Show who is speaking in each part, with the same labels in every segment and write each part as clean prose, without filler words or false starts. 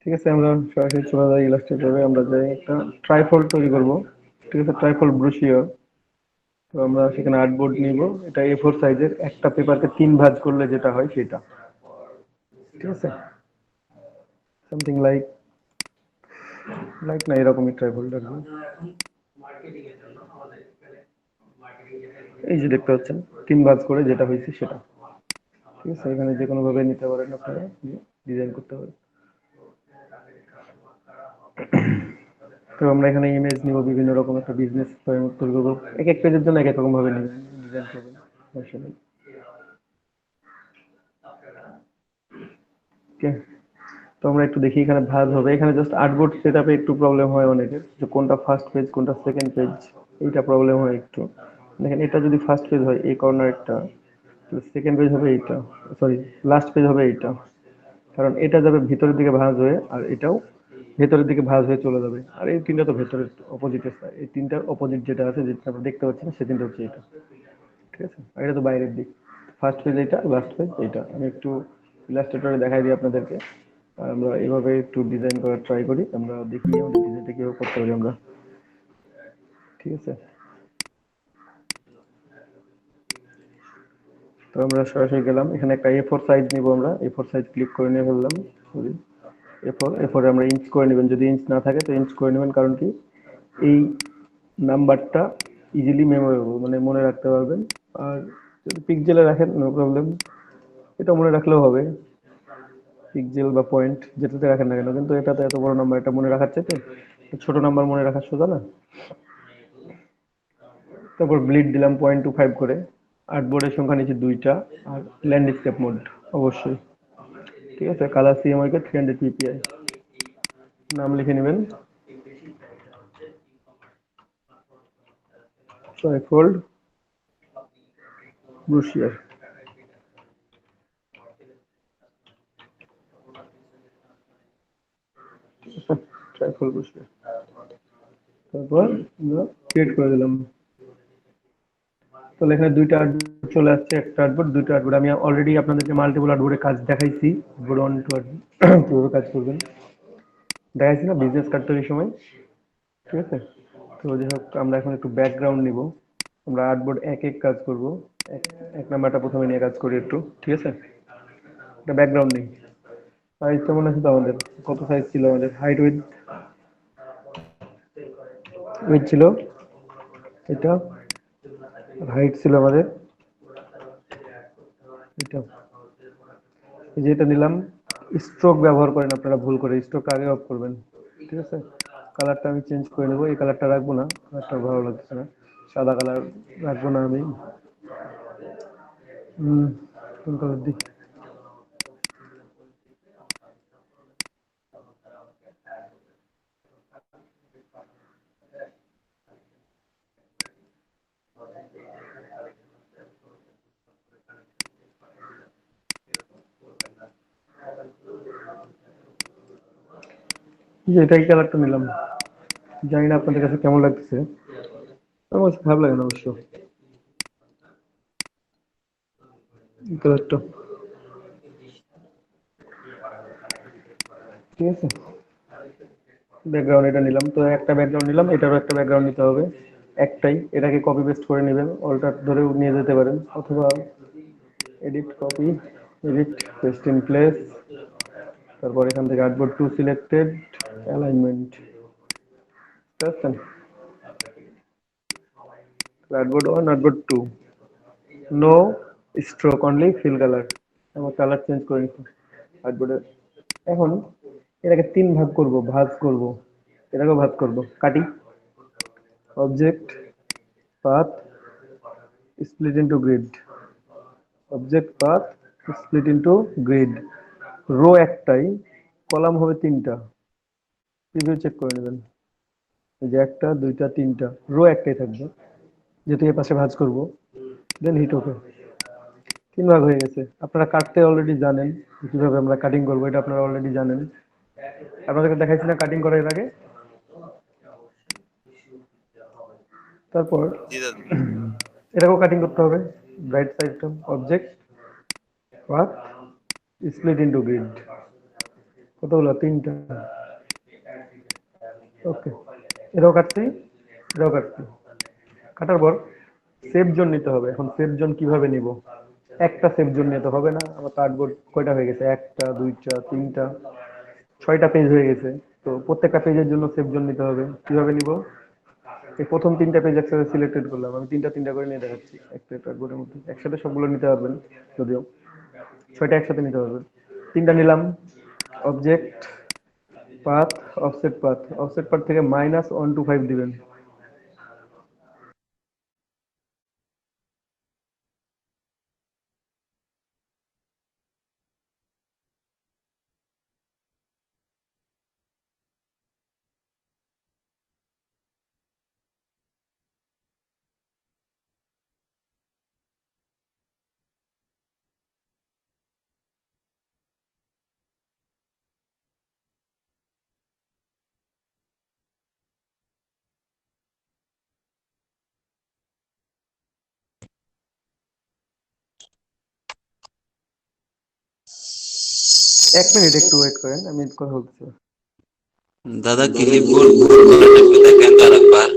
Speaker 1: ঠিক আছে, আমরা সরাসরি চলে যাই ইলাস্ট্রেটরে। আমরা যাই একটা ট্রাইফল তৈরি করব। ঠিক আছে, ট্রাইফল ব্রুশিওর। তো আমরা সেখানে আর্টবোর্ড নিব। এটা A4 সাইজের, একটা পেপারকে 3 ভাঁজ করলে যেটা হয় সেটা। ঠিক আছে, সামথিং লাইক লাইক না, এরকমই ট্রাইফল রাখবো। এই যে দেখতে পাচ্ছেন, 3 ভাঁজ করে যেটা হয়েছে সেটা। ঠিক আছে, এখানে যে কোনো ভাবে নিতে পারেন, আপনারা ডিজাইন করতে পারেন। তো আমরা এখানে ইমেজ নিব, বিভিন্ন রকম একটা বিজনেস তৈরি করবো। এক এক পেজের জন্য এক এক রকম ভাবে নেবেন, ডিজাইন করবেন, সমস্যা নেই। ওকে, তো আমরা একটু দেখি এখানে ভাঁজ হবে। এখানে জাস্ট আর্টবোর্ড সেট আপে একটু প্রবলেম হয় অনেকের, যে কোনটা ফার্স্ট পেজ কোনটা সেকেন্ড পেজ, এইটা প্রবলেম হয় একটু। দেখেন, এটা যদি ফার্স্ট পেজ হয় এই কর্নারটা, সেকেন্ড পেজ হবে এইটা, সরি লাস্ট পেজ হবে এইটা। কারণ এটা যাবে ভিতরের দিকে ভাঁজ হয়ে, আর এটাও ভেতরের দিকে ভাঁজ হয়ে চলে যাবে। আর এই তিনটা তো ভেতরের অপোজিটে, এই তিনটার অপোজিট যেটা আছে, যেটা আমরা দেখতে পাচ্ছি না, সে তিনটা হচ্ছে এটা। ঠিক আছে, আর এটা তো বাইরের দিক। ফার্স্ট পেজ এইটা, লাস্ট পেজ এইটা। আমি একটু ইলাস্ট্রেটরে দেখাই দিই আপনাদেরকে। আর আমরা এভাবে একটু ডিজাইন করার ট্রাই করি, আমরা দেখি আমাদের ডিজাইনটা কিভাবে করতে পারি আমরা। ঠিক আছে, তো আমরা সরাসরি গেলাম, এখানে একটা A4 সাইজ নিব। আমরা A4 সাইজ ক্লিক করে নিয়ে ফেললাম। সরি, A4 আমরা ইঞ্চ করে নেবেন। যদি ইঞ্চ না থাকে তো ইঞ্চ করে নেবেন, কারণ কি এই নাম্বারটা ইজিলি মেমোরেবল, মানে মনে রাখতে পারবেন। আর যদি পিক্সেলে রাখেন নো প্রবলেম, এটা মনে রাখলেও হবে। পিক্সেল বা পয়েন্ট যেটাতে রাখেন না কেন, কিন্তু এটাতে এত বড় নাম্বার, এটা মনে রাখার চাইতে ছোট নাম্বার মনে রাখার সোজা না। তারপর ব্লিড দিলাম 0.25 করে। আর্টবোর্ডের সংখ্যা নিচে 2টা। আর ল্যান্ডস্কেপ মোড অবশ্যই। ঠিক আছে, কালার CMYK 300 ppi। নাম লিখে নেবেন, ট্রাইফোল্ড ব্রুশিয়ার। Trifold brochure. তারপর আমরা ক্রিয়েট করে দিলাম। তাহলে এখানে 2টা আর্টবোর্ড চলে আসছে, একটা আর্টবোর্ড, 2টা আর্টবোর্ড। আমি অলরেডি আপনাদেরকে মাল্টিপল আর্টবোর্ডে কাজ দেখাইছি, আর্টবোর্ড 1 টু কিভাবে কাজ করবেন দেখাইছি না বিজনেস কার্ড তৈরির সময়। ঠিক আছে, তো যাই হোক, আমরা এখন একটু ব্যাকগ্রাউন্ড নিব। আমরা আর্টবোর্ড এক এক কাজ করব। এক এক নাম্বারটা প্রথমে নিয়ে কাজ করি একটু। ঠিক আছে, এটা ব্যাকগ্রাউন্ড নেই। সাইজ কেমন আছে তো আমাদের, কত সাইজ ছিল আমাদের, হাইট উইথ উইথ ছিল এটা, হাইট ছিল আমাদের এটা। এই যে এটা নিলাম। স্ট্রোক ব্যবহার করেন আপনারা ভুল করে, স্ট্রোক আগে অফ করবেন। ঠিক আছে, কালারটা আমি চেঞ্জ করে নেবো, এই কালারটা রাখবো না, কালারটা ভালো লাগছে না। সাদা কালার রাখবো না আমি। কোন কালার দিই, যে এটাই কালারটা নিলাম। জানি না আপনাদের কাছে কেমন লাগতেছে, আমার কাছে খারাপ লাগে না অবশ্য এই কালারটা। ঠিক আছে, ব্যাকগ্রাউন্ড এটা নিলাম। তো একটা ব্যাকগ্রাউন্ড নিলাম, এটারও একটা ব্যাকগ্রাউন্ড নিতে হবে। একটাই, এটাকে কপি পেস্ট করে নেবেন, অল্টার ধরেও নিয়ে যেতে পারেন, অথবা edit copy, edit paste in place. তারপর এখান থেকে আর্টবোর্ড 2 সিলেক্টেড, অ্যালাইনমেন্ট। বুঝতে artboard 1, artboard 2, no stroke, only fill colour. আমার কালার চেঞ্জ করে নিচ্ছি আর্টবোর্ডের। এখন এটাকে 3 ভাগ করব, ভাঁজ করব। এটাকেও ভাগ করব, কাটি। Object, path, split into grid. Object, path, split into grid. Row একটাই, কলাম হবে 3টা। প্রিভিউ চেক করে নেবেন। এই যে 1টা 2টা 3টা, রো একটাই থাকবে, যেহেতু এর পাশে ভাঁজ করব। দেন হিট ওকে। 3 ভাগ হয়ে গেছে। আপনারা কাটতে অলরেডি জানেন কিভাবে আমরা কাটিং করবো, এটা আপনারা অলরেডি জানেন। আপনাদেরকে দেখাইছি না কাটিং করার আগে। তারপর
Speaker 2: জি দাদা।
Speaker 1: এটাকেও কাটিং করতে হবে। রাইট সাইডটা, object, path, split into grid. কতগুলো? তিনটা। ওকে, এটাও কাটছি, এটাও কাটছি। কাটার পর সেভ জোন নিতে হবে। এখন সেভ জোন কিভাবে নিব? একটা সেভ জোন নিয়ে তো হবে না। আমার কার্ডবোর্ড কয়টা হয়ে গেছে? একটা, দুইটা, তিনটা, ছয়টা পেজ হয়ে গেছে। তো প্রত্যেকটা পেজের জন্য সেভ জোন নিতে হবে। কিভাবে নিব? এই প্রথম তিনটা পেজ একসাথে সিলেক্টেড করলাম। আমি তিনটা তিনটা করে নিয়ে দেখাচ্ছি একটা কার্ডবোর্ডের মধ্যে। একসাথে সবগুলো নিতে পারবেন, যদিও ছয়টা একসাথে নিতে পারবেন। তিনটা নিলাম। Object, path, offset path. Offset path থেকে -125 দিবেন। 1 মিনিট একটু ওয়েট করেন, আমি কথা বলতেছি।
Speaker 2: দাদা ক্লিপবোর্ড ভুল করাটা একটু দেখেন তো আরেকবার।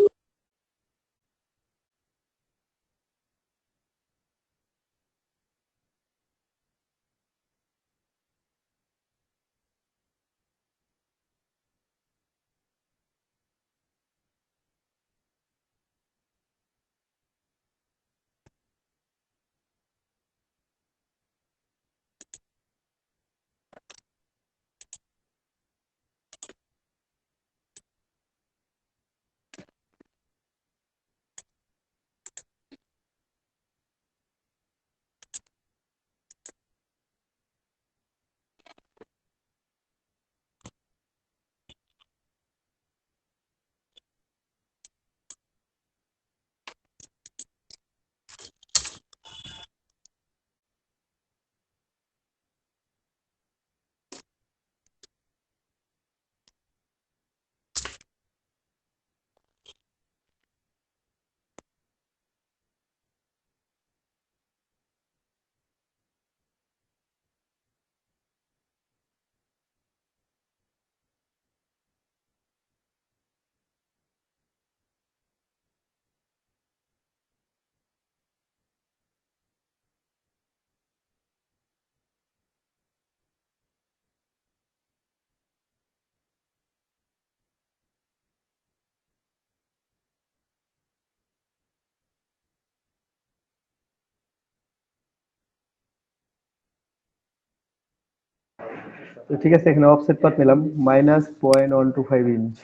Speaker 1: তো ঠিক আছে, এখানে অফসেট পাথ নিলাম -0.125 ইঞ্চ।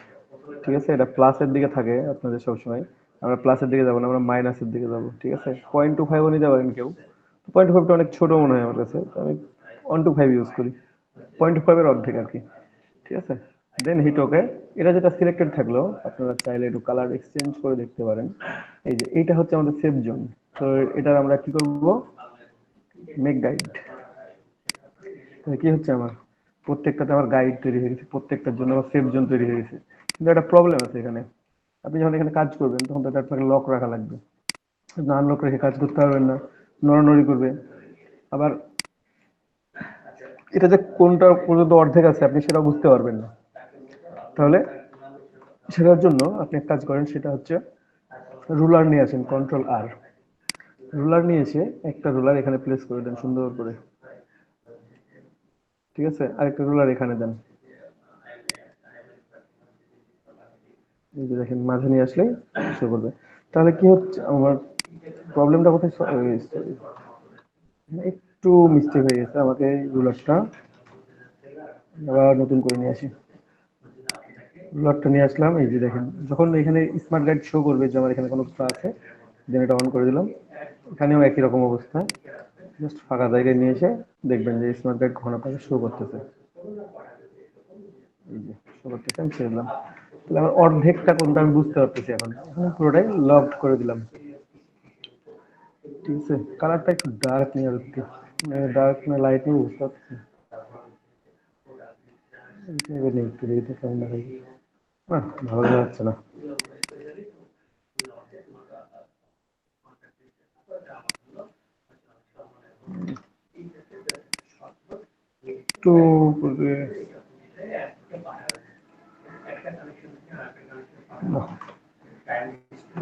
Speaker 1: ঠিক আছে, এটা প্লাসের দিকে থাকে আপনাদের সবসময়। আমরা প্লাসের দিকে যাবো না, আমরা মাইনাসের দিকে যাবো। ঠিক আছে, 0.25ও নিতে পারেন কেউ। 0.25টা অনেক ছোট মনে হয় আমার কাছে, তো আমি 125 ইউজ করি। 0.25-এর অর্ধেক আর কি। ঠিক আছে, দেন হিট ওকে। এটা যেটা সিলেক্টেড থাকলো, আপনারা চাইলে একটু কালার এক্সচেঞ্জ করে দেখতে পারেন। এই যে এইটা হচ্ছে আমাদের সেভ জোন। তো এটার আমরা কি করব? Make guide. কি হচ্ছে আমার প্রত্যেকটাতে আমার গাইড তৈরি হয়ে গেছে, প্রত্যেকটার জন্য আমার সেভ জোন তৈরি হয়ে গেছে। কিন্তু একটা প্রবলেম আছে এখানে। আপনি যখন এখানে কাজ করবেন তখন তো আপনাকে লক রাখা লাগবে। না আনলক রেখে কাজ করতে পারবেন না, নড়ানড়ি করবে। আবার এটা যে কোনটা পর্যন্ত অর্ধেক আছে আপনি সেটা বুঝতে পারবেন না। তাহলে সেটার জন্য আপনি এক কাজ করেন, সেটা হচ্ছে রুলার নিয়ে আসেন, Ctrl+R। রুলার নিয়ে এসে একটা রুলার এখানে প্লেস করে দেন সুন্দর করে। ঠিক আছে, আরেকটা রুলার এখানে দেন। এই যে দেখেন মাঝে নিয়ে আসলেই শো করবে। তাহলে কি হচ্ছে আমার প্রবলেমটা কোথায়? একটু মিস্টেক হয়ে গেছে, আমাকে রুলারটা আবার নতুন করে নিয়ে আসি। রুলারটা নিয়ে আসলাম। এই যে দেখেন যখন এখানে স্মার্ট গাইড শো করবে যে আমার এখানে কোনো কিছু আছে, দেন এটা অন করে দিলাম। এখানেও একই রকম অবস্থা। জাস্ট ফাঁকা জায়গায় নিয়ে এসে দেখবেন যে স্মার্ট গাইড কখন আপনাকে শো করতেছে। এই যে শো করতেছে, আমি ছেড়ে দিলাম। তাহলে আমার অর্ধেকটা কোনটা আমি বুঝতে পারতেছি। এখন এখন পুরোটাই লক করে দিলাম। ঠিক আছে, কালারটা একটু ডার্ক নিয়ে আসছি। ডার্ক না লাইট নিয়ে বুঝতে পারছি। এবার নেই, একটু দেখি তো কেমন দেখাই। না, ভালো দেখা যাচ্ছে না। একটু করে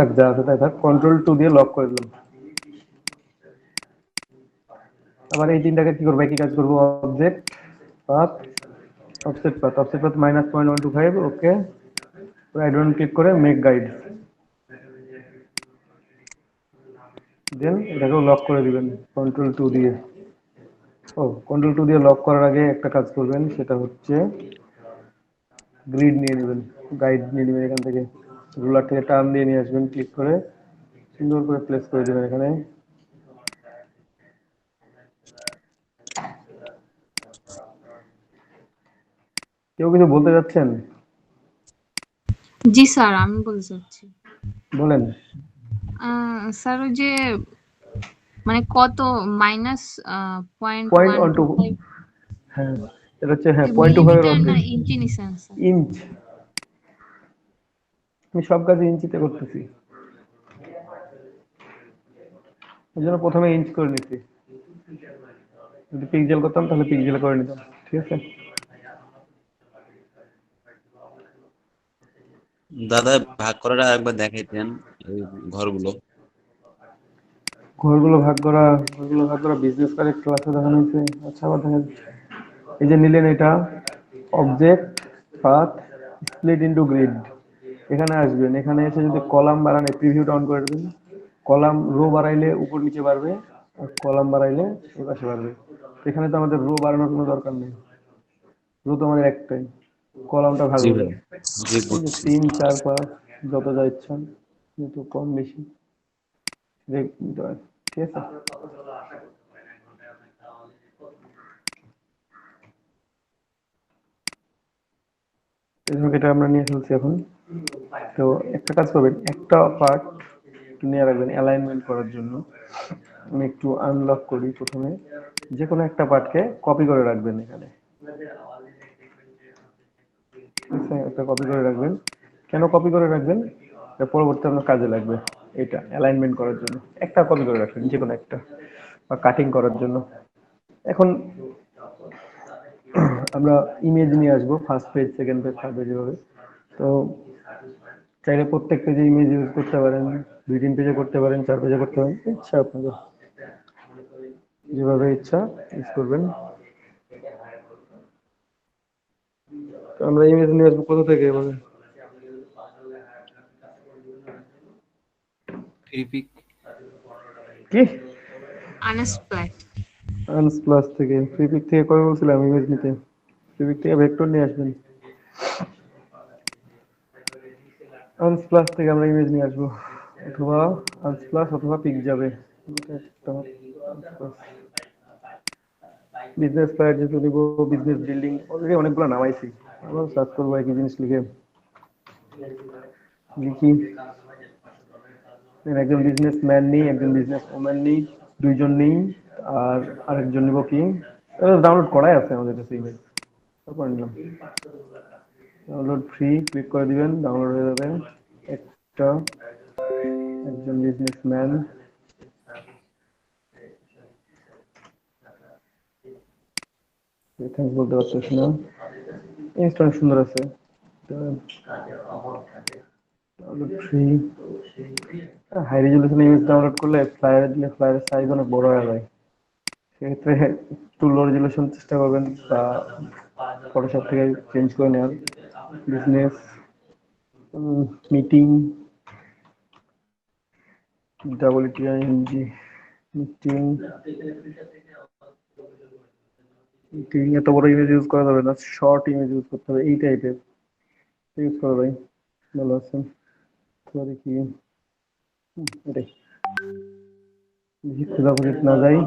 Speaker 1: থাক, যা আছে তাই থাক, Ctrl+2 দিয়ে লক করে দিলাম। আবার এই তিনটাকে কি করবো, একই কাজ করবো, অবজেক্ট পাথ, অফসেট পাথ -0.125, ওকে, রাইট বাটন ক্লিক করে মেক গাইড, দেন এটাকেও লক করে দিবেন Ctrl+2 দিয়ে। Ctrl+2 দিয়ে লক করার আগে একটা কাজ করবেন, সেটা হচ্ছে গ্রিড নিয়ে নেবেন, গাইড নিয়ে নেবেন, এখান থেকে রুলার থেকে টার্ন দিয়ে নিয়ে আসবেন, ক্লিক করে সুন্দর করে প্লেস করে দেবেন এখানে। কেউ কিছু বলতে যাচ্ছেন?
Speaker 3: জি স্যার, আমি বলতে চাচ্ছি।
Speaker 1: বলেন।
Speaker 3: স্যার ওই যে মানে কত minus point
Speaker 1: point
Speaker 3: one
Speaker 1: on
Speaker 3: two
Speaker 1: two,
Speaker 3: five
Speaker 1: হ্যাঁ এটা হচ্ছে, হ্যাঁ 0.25 এর
Speaker 3: মিলিমিটার না
Speaker 1: অর্ধেক,
Speaker 3: ইঞ্চি নিছেন স্যার?
Speaker 1: ইঞ্চ। আমি সব কাজ ইঞ্চিতে করতেছি, ওই জন্য প্রথমে ইঞ্চ করে নিচ্ছি। যদি পিক্সেল করতাম তাহলে পিক্সেল করে নিতাম, ঠিক আছে।
Speaker 2: দাদা ভাগ করাটা একবার দেখাইতেন, এই ঘরগুলো।
Speaker 1: ঘরগুলো ভাগ করা বিজনেস কার্ডের ক্লাসে দেখানো হয়েছে। আচ্ছা, আবার দেখা যাচ্ছে। এই যে নিলেন এটা, object path split into grid, এখানে আসবেন, এখানে এসে যদি কলাম বাড়ান, প্রিভিউটা অন করে দেবেন। কলাম রো বাড়াইলে উপর নিচে বাড়বে, আর কলাম বাড়াইলে এই পাশে বাড়বে। এখানে তো আমাদের রো বাড়ানোর কোনো দরকার নেই, রো তো আমাদের একটাই, কলামটা ভাগ
Speaker 2: জি
Speaker 1: হবে।
Speaker 2: ভাই, জি
Speaker 1: এই যে
Speaker 2: বুঝছি।
Speaker 1: 3, 4, 5 যত যা ইচ্ছা, কিন্তু কম বেশি নিতে হয়, ঠিক আছে। এটা আমরা নিয়ে ফেলছি এখন। তো একটা কাজ করবেন, একটা পার্ট নিয়ে রাখবেন অ্যালাইনমেন্ট করার জন্য। আমি একটু আনলক করি প্রথমে, যে কোনো একটা পার্টকে কপি করে রাখবেন এখানে, ঠিক আছে, একটা কপি করে রাখবেন। কেন কপি করে রাখবেন, এটা পরবর্তী আপনার কাজে লাগবে। এটা অ্যালাইনমেন্ট করার জন্য একটা কপি করে রাখবেন, যে কোনো একটা, বা কাটিং করার জন্য। এখন আমরা ইমেজ নিয়ে আসবো, first page, second page, third page, এভাবে। তো চাইলে প্রত্যেক পেজে ইমেজ ইউজ করতে পারেন, 2-3 পেজে করতে পারেন, 4 পেজে করতে পারেন, ইচ্ছা আপনাদের, যেভাবে ইচ্ছা ইউজ করবেন। তো আমরা ইমেজ নিয়ে আসবো কোথা থেকে, মানে
Speaker 2: ফ্রিপিক।
Speaker 1: কি,
Speaker 3: আনস্প্ল্যাট।
Speaker 1: আনস্প্লাস থেকে? ফ্রিপিক থেকে কবে বলছিলাম ইমেজ নিতে? ফ্রিপিক থেকে ভেক্টর নিয়ে আসবেন, আনস্প্লাস থেকে আমরা ইমেজ নিয়ে আসবো, অথবা আনস্প্লাস অথবা পিক যাবে। বিজনেস ফ্লাইট যেহেতু নিব, বিজনেস বিল্ডিং অলরেডি অনেকগুলো নামাইছি, আবার সার্চ করবো একই জিনিস লিখে, লিখি একজন বিজনেস ম্যান নেই, একজন বিজনেস ওম্যান নেই, দুইজন নেই, আর আরেকজন নিব কি, ডাউনলোড করাই আছে আমাদের কাছে ইমেজ, তারপর নিলাম। ডাউনলোড ফ্রি, ক্লিক করে দিবেন, ডাউনলোড হয়ে যাবে। একটা, একজন বিজনেসম্যান, থ্যাংকস বলতে পারতেছি না, ইনস্টা অনেক সুন্দর আছে, download free. High resolution image download করলে ফ্লায়ারে দিলে ফ্লায়ারের সাইজ অনেক বড় হয়ে যায়, সেক্ষেত্রে একটু লো রেজলিউশন চেষ্টা করবেন, বা ফটোশপ থেকে চেঞ্জ করে নেওয়ার। Business meeting, WTING, meeting, meeting এত বড় ইমেজ ইউজ করা যাবে না, শর্ট ইমেজ ইউজ করতে হবে, এই টাইপের ইউজ করা ভাই, ভালো আছেন। দেখি এটাই, খোঁজাখুঁজি না যাই,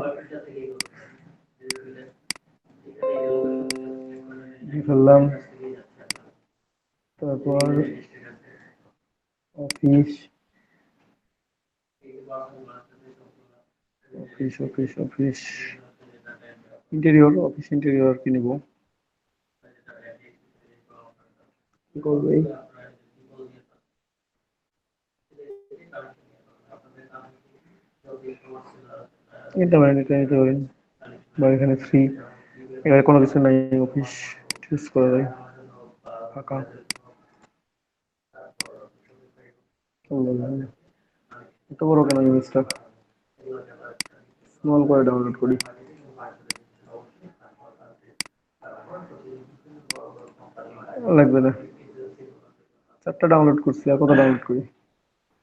Speaker 1: ফেললাম। তারপর office, office office office interior, office interior কি নিব, কি করবো, এটা মানে এটা নিতে পারেন, বা এখানে ফ্রি, এখানে কোনো কিছু নাই, অফিস চুজ করা যায়, ফাঁকা। এত বড় কেন ইমেজটা? স্মল করে ডাউনলোড করি। লাগবে না, 4টা ডাউনলোড করছি, আর কত ডাউনলোড করি?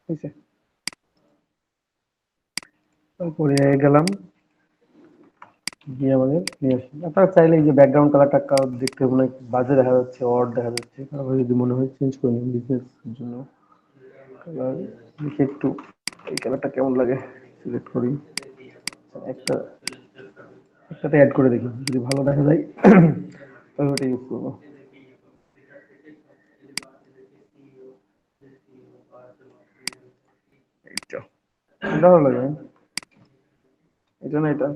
Speaker 1: ঠিক আছে, তারপরে গেলাম, গিয়ে আমাদের নিয়ে আসি। আপনারা চাইলে এই যে ব্যাকগ্রাউন্ড কালারটা দেখতে অনেক বাজে দেখা যাচ্ছে, অড দেখা যাচ্ছে, তারপরে যদি মনে হয় চেঞ্জ করে নিন বিজনেস জন্য। কালার দেখে একটু এই কালারটা কেমন লাগে সিলেক্ট করি, একটা একসাথে অ্যাড করে দেখি, যদি ভালো দেখা যায় তাহলে ওটা ইউজ করবো। এইটা এটা ভালো লাগে, এটা না এটা,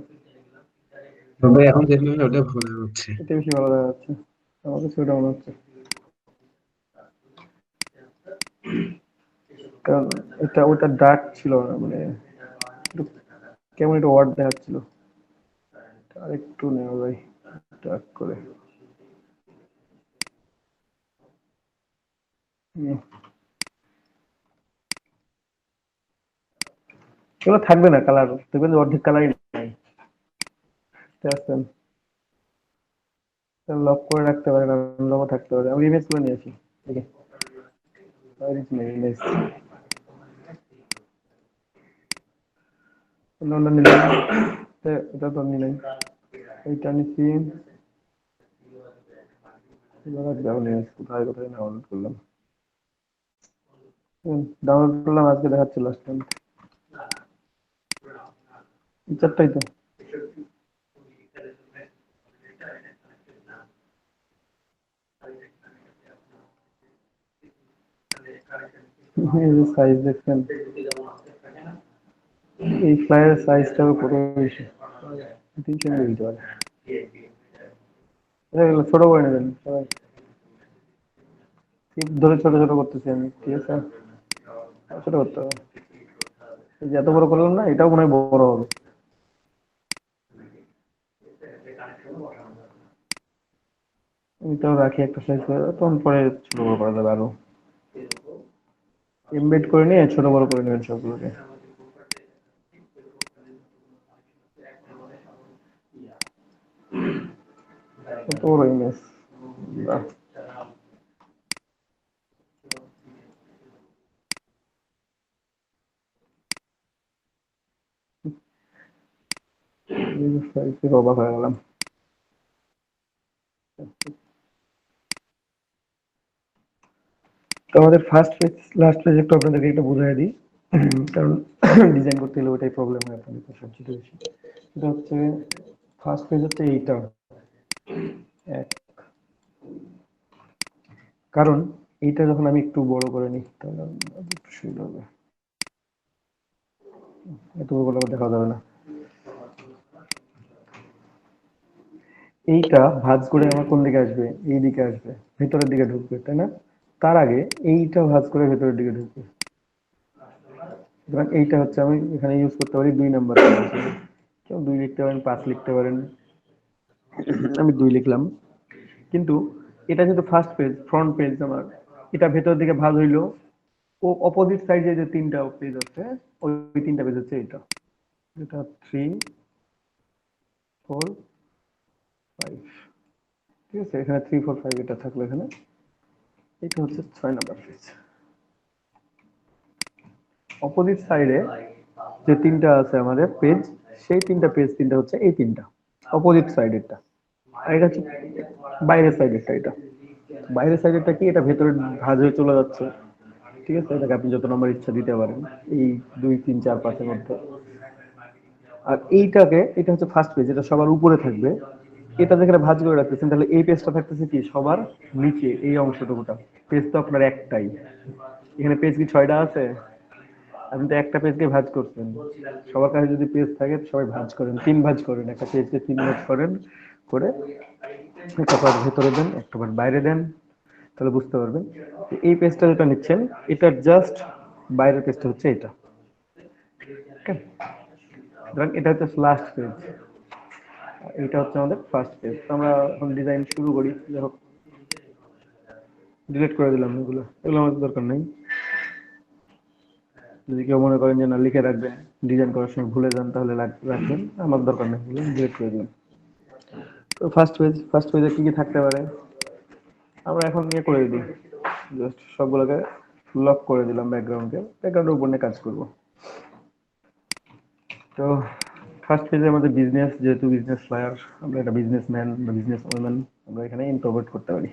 Speaker 4: তবে এখন দেখলে ওটা ভালো হচ্ছে।
Speaker 1: এটা বেশি ভালো দেখা যাচ্ছে আমার কাছে, ওটা মনে হচ্ছে। কারণ এটা ওটা ডার্ক ছিল না, মানে একটু কেমন একটা ওয়ার্ড দেখাচ্ছিল, আর একটু নেওয়া যায় ডার্ক করে। হুম, এগুলো থাকবে না কালার, দেখবেন যে অর্ধেক কালারই নাই। লক করে রাখতে পারেন, লকও থাকতে পারে। আমি ইমেজ করে নিয়ে আসি, ঠিক আছে, ইমেজ অন্য নিলাম, এটা তো নিলাম, এইটা নিচ্ছি, কোথায় কোথায় ডাউনলোড করলাম, ডাউনলোড করলাম, আজকে দেখাচ্ছিল লাস্ট টাইম, এই চারটাই তো। সাইজ দেখছেন, এই ফ্লাইয়ের সাইজটা কত বেশি, 300 MB দিতে পারে। এগুলো ছোট করে নেবেন সবাই, টিপ ধরে ছোট ছোট করতেছি আমি, ঠিক আছে, ছোট করতে হবে। এই যে এত বড় করলাম না, এটাও মনে হয় বড় হবে। আমি তো রাখি একটা সাইজ করে, তখন পরে ছোট বড় করা যাবে আরো। এমবেড করে নিয়ে ছোট বড় করে নেবেন সবগুলোকে। কত বড় ইমেজ, বাহ। সাইজে অবাক হয়ে গেলাম। তো আমাদের ফার্স্ট পেজ লাস্ট পেজ একটু আপনাদেরকে একটা বুঝাই দিই, কারণ ডিজাইন করতে গেলে ওটাই প্রবলেম হয় আপনাদের সবচেয়ে বেশি। এটা হচ্ছে ফার্স্ট পেজ হচ্ছে এইটা এক, কারণ এইটা যখন আমি একটু বড় করে নিই তাহলে একটু সুবিধা হবে, এত বড় করে দেখা যাবে না। এইটা ভাঁজ করে আমার কোন দিকে আসবে, এই দিকে আসবে, ভেতরের দিকে ঢুকবে, তাই না? তার আগে এইটা ভাঁজ করে ভেতরের দিকে ঢুকবে। সুতরাং এইটা হচ্ছে আমি এখানে ইউজ করতে পারি 2 নাম্বার। কেউ 2 লিখতে পারেন, 5 লিখতে পারেন, আমি 2 লিখলাম। কিন্তু এটা যেহেতু ফার্স্ট পেজ, ফ্রন্ট পেজ আমার, এটা ভেতরের দিকে ভাঁজ হইলো, ও অপোজিট সাইডে যে 3টা পেজ আছে, ওই 3টা পেজ হচ্ছে এটা, এটা 3 4 5, ঠিক আছে, এখানে 3 4 5 এটা থাকলো এখানে, এটা হচ্ছে 6 নাম্বার পেজ। অপোজিট সাইডে যে 3টা আছে আমাদের পেজ, সেই 3টা পেজ, 3টা হচ্ছে এই 3টা অপোজিট সাইডেরটা, আর এটা হচ্ছে বাইরের সাইডেরটা। এটা বাইরের সাইডেরটা কি, এটা ভেতরে ভাঁজ হয়ে চলে যাচ্ছে, ঠিক আছে, এটাকে আপনি যত নম্বর ইচ্ছা দিতে পারেন, এই 2 3 4 5 এর মধ্যে। আর এইটাকে, এটা হচ্ছে ফার্স্ট পেজ, এটা সবার উপরে থাকবে। এটা যেখানে ভাঁজ করে রাখতেছেন, তাহলে এই পেজটা থাকতেছে কি সবার নিচে, এই অংশটুকুটা। পেজ তো আপনার একটাই, এখানে পেজ কি 6টা আছে? আপনি তো একটা পেজকে ভাঁজ করছেন। সবার কাছে যদি পেজ থাকে সবাই ভাঁজ করেন, 3 ভাঁজ করেন, একটা পেজকে 3 ভাঁজ করেন করে, একটা পার্ট ভেতরে দেন, একটা পার্ট বাইরে দেন, তাহলে বুঝতে পারবেন। এই পেজটা যেটা নিচ্ছেন, এটার জাস্ট বাইরের পেজটা হচ্ছে এটা, ওকে? সুতরাং এটা হচ্ছে লাস্ট পেজ, এটা হচ্ছে আমাদের ফার্স্ট পেজ। আমরা এখন ডিজাইন শুরু করি। দেখো, ডিলিট করে দিলাম এগুলো, এগুলো আমাদের দরকার নেই। যদি কেউ মনে করেন যে না লিখে রাখবেন, ডিজাইন করার সময় ভুলে যান, তাহলে রাখবেন, আমার দরকার নেই, বলে ডিলিট করে দিলাম। তো ফার্স্ট পেজে কি কি থাকতে পারে আমরা এখন ইয়ে করে দিই, জাস্ট সবগুলোকে লক করে দিলাম, ব্যাকগ্রাউন্ডের উপর নিয়ে কাজ করব। তো ফার্স্ট পেজে আমাদের বিজনেস, যেহেতু বিজনেস ফ্লায়ার, আমরা একটা বিজনেসম্যান বা বিজনেস ওম্যান আমরা এখানে ইনকর্পোরেট করতে পারি।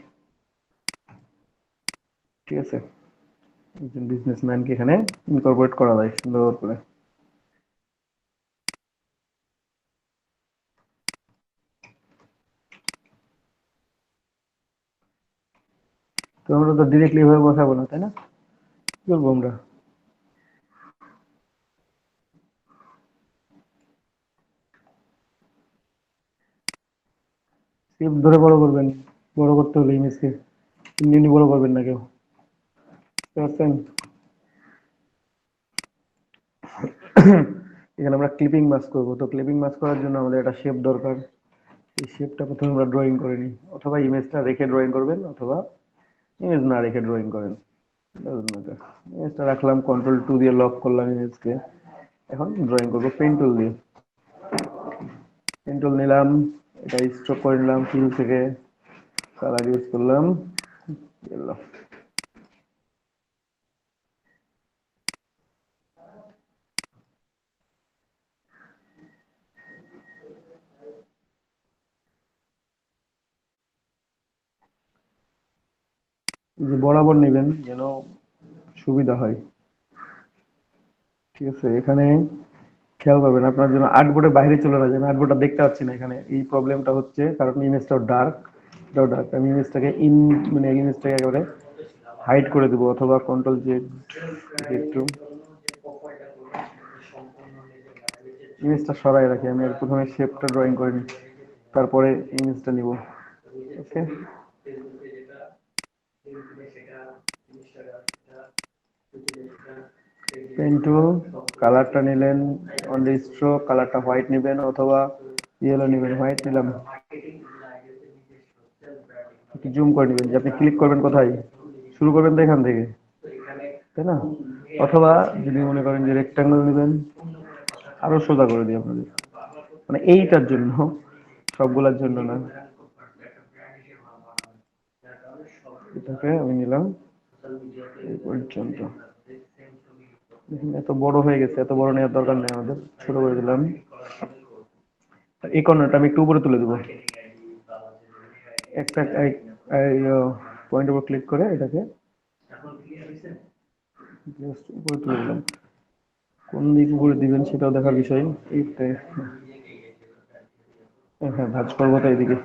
Speaker 1: ঠিক আছে, একজন বিজনেসম্যানকে এখানে ইনকর্পোরেট করা যায় সুন্দর করে। তো আমরা তো ডিরেক্টলি এভাবে বসাবো না, তাই না? কি করবো আমরা? শিফট ধরে বড় করবেন, বড় করতে হলে ইমেজকে এমনি এমনি বড় করবেন না কেউ, বুঝতে পারছেন? এখানে আমরা ক্লিপিং মাস্ক করবো, তো ক্লিপিং মাস্ক করার জন্য আমাদের একটা শেপ দরকার। এই শেপটা প্রথমে আমরা ড্রয়িং করে নিই, অথবা ইমেজটা রেখে ড্রয়িং করবেন, অথবা ইমেজ না রেখে ড্রয়িং করেন, ইমেজটা রাখলাম, Ctrl+2 দিয়ে লক করলাম ইমেজকে। এখন ড্রয়িং করবো পেন টুল দিয়ে। পেন টুল নিলাম, এটা স্ট্রোক করে নিলাম, ফিল থেকে কালার ইউজ করলাম, yellow। এই যে বরাবর নেবেন যেন সুবিধা হয়। ঠিক আছে, এখানে খেয়াল করবেন আপনার জন্য আর্টবোর্ডের বাইরে চলে না যান, আর্টবোর্ডটা দেখতে পাচ্ছি না এখানে, এই প্রবলেমটা হচ্ছে কারণ ইমেজটাও ডার্ক, এটাও ডার্ক। আমি ইমেজটাকে মানে ইমেজটাকে একেবারে হাইড করে দেবো, অথবা Ctrl+Z, একটু ইমেজটা সরাই রাখি। আমি প্রথমে শেপটা ড্রয়িং করে নিই, তারপরে ইমেজটা নিব। ওকে, পেন টুল, কালারটা নিলেন, অন দ্য স্ট্রোক কালারটা হোয়াইট নেবেন, অথবা ইয়েলো নেবেন। হোয়াইট নিলাম, একটু জুম করে নেবেন, যে আপনি ক্লিক করবেন কোথায়, শুরু করবেন তো এখান থেকে, তাই না? অথবা যদি মনে করেন যে রেক্টাঙ্গেল নেবেন, আরো সোজা করে দিই আপনাদের, মানে এইটার জন্য, সবগুলোর জন্য না। এটাকে আমি নিলাম এই পর্যন্ত। দেখুন এত বড় হয়ে গেছে, এত বড় নেওয়ার দরকার নেই আমাদের, ছোট করে দিলাম। এই কর্নারটা আমি একটু উপরে তুলে দেবো, একটা পয়েন্টের উপর ক্লিক করে এটাকে জাস্ট উপরে তুলে দিলাম। কোন দিক উপরে দিবেন সেটাও দেখার বিষয়। এইটাই, হ্যাঁ ভাঁজ করবো তো এইদিকে,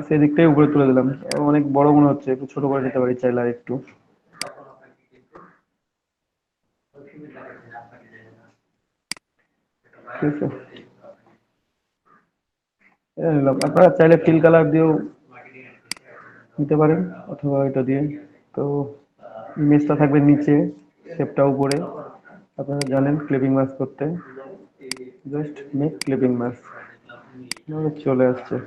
Speaker 1: সেদিকটাই উপরে তুলে দিলাম। অনেক বড় মনে হচ্ছে, একটু ছোট করে দিতে পারি চাইলে আর একটু। ঠিক আছে, নিলাম। আপনারা চাইলে ফিল কালার দিয়েও নিতে পারেন, অথবা এটা দিয়ে। তো ইমেজটা থাকবে নিচে, শেপটা উপরে। আপনারা জানেন ক্লিপিং মাস্ক করতে, জাস্ট মেক ক্লিপিং মাস্ক, চলে আসছে।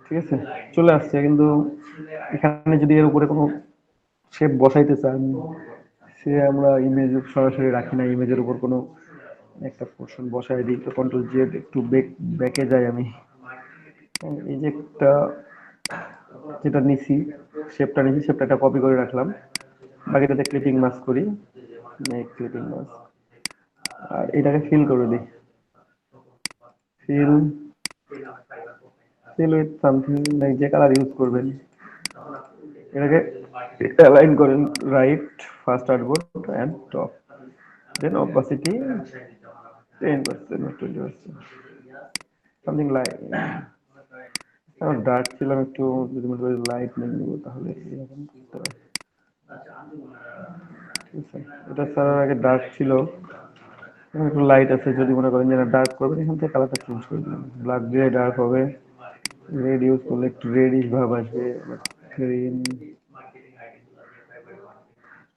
Speaker 1: ঠিক আছে, চলে আসছে, কিন্তু এখানে যদি এর উপরে কোনো শেপ বসাইতে চান, সে আমরা ইমেজ সরাসরি রাখি না, ইমেজের উপর কোনো একটা পোর্শন বসাই দিই। তো Ctrl+Z, একটু ব্যাকে যাই আমি। এই যে একটা যেটা নিছি, শেপটা নিছি, শেপটা একটা কপি করে রাখলাম, বাকিটাতে ক্লিপিং মাস্ক করি, মেক ক্লিপিং মাস্ক। আর এটাকে ফিল করে দিই, fill fill with something, like যে কালার ইউজ করবেন। এটাকে অ্যালাইন করেন right, first artboard and top, then opacity 10% or 20%, something like. Dark ছিলাম একটু, যদি মনে করি লাইট নিব তাহলে এরকম করতে হয়। ঠিক আছে, এটা ছাড়ার আগে ডার্ক ছিল, এখন একটু লাইট আছে। যদি মনে করেন যে ডার্ক করবেন, এখান থেকে কালারটা চেঞ্জ করে দিলাম, ব্ল্যাক দিয়ে ডার্ক হবে, রেড ইউজ করলে একটু রেডিশ ভাব আসবে, গ্রিন।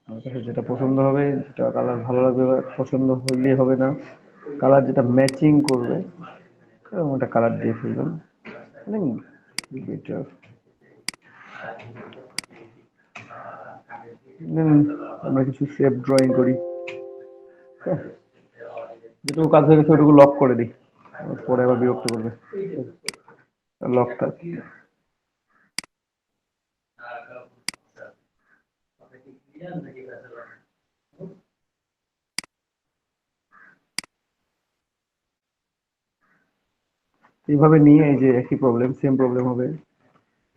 Speaker 1: আমার কাছে যেটা পছন্দ হবে, যেটা কালার ভালো লাগবে, পছন্দ হইলে হবে না, কালার যেটা ম্যাচিং করবে এরকম একটা কালার দিয়ে ফেলবেন, মানে বেটার। আমরা কিছু শেপ ড্রয়িং করি, হ্যাঁ, যেটুকু কাজ হয়ে গেছে ওটুকু লক করে দিই, পরে আবার বিরক্ত করবে লকটা। এইভাবে নিয়ে এই যে একই প্রবলেম, সেম প্রবলেম হবে।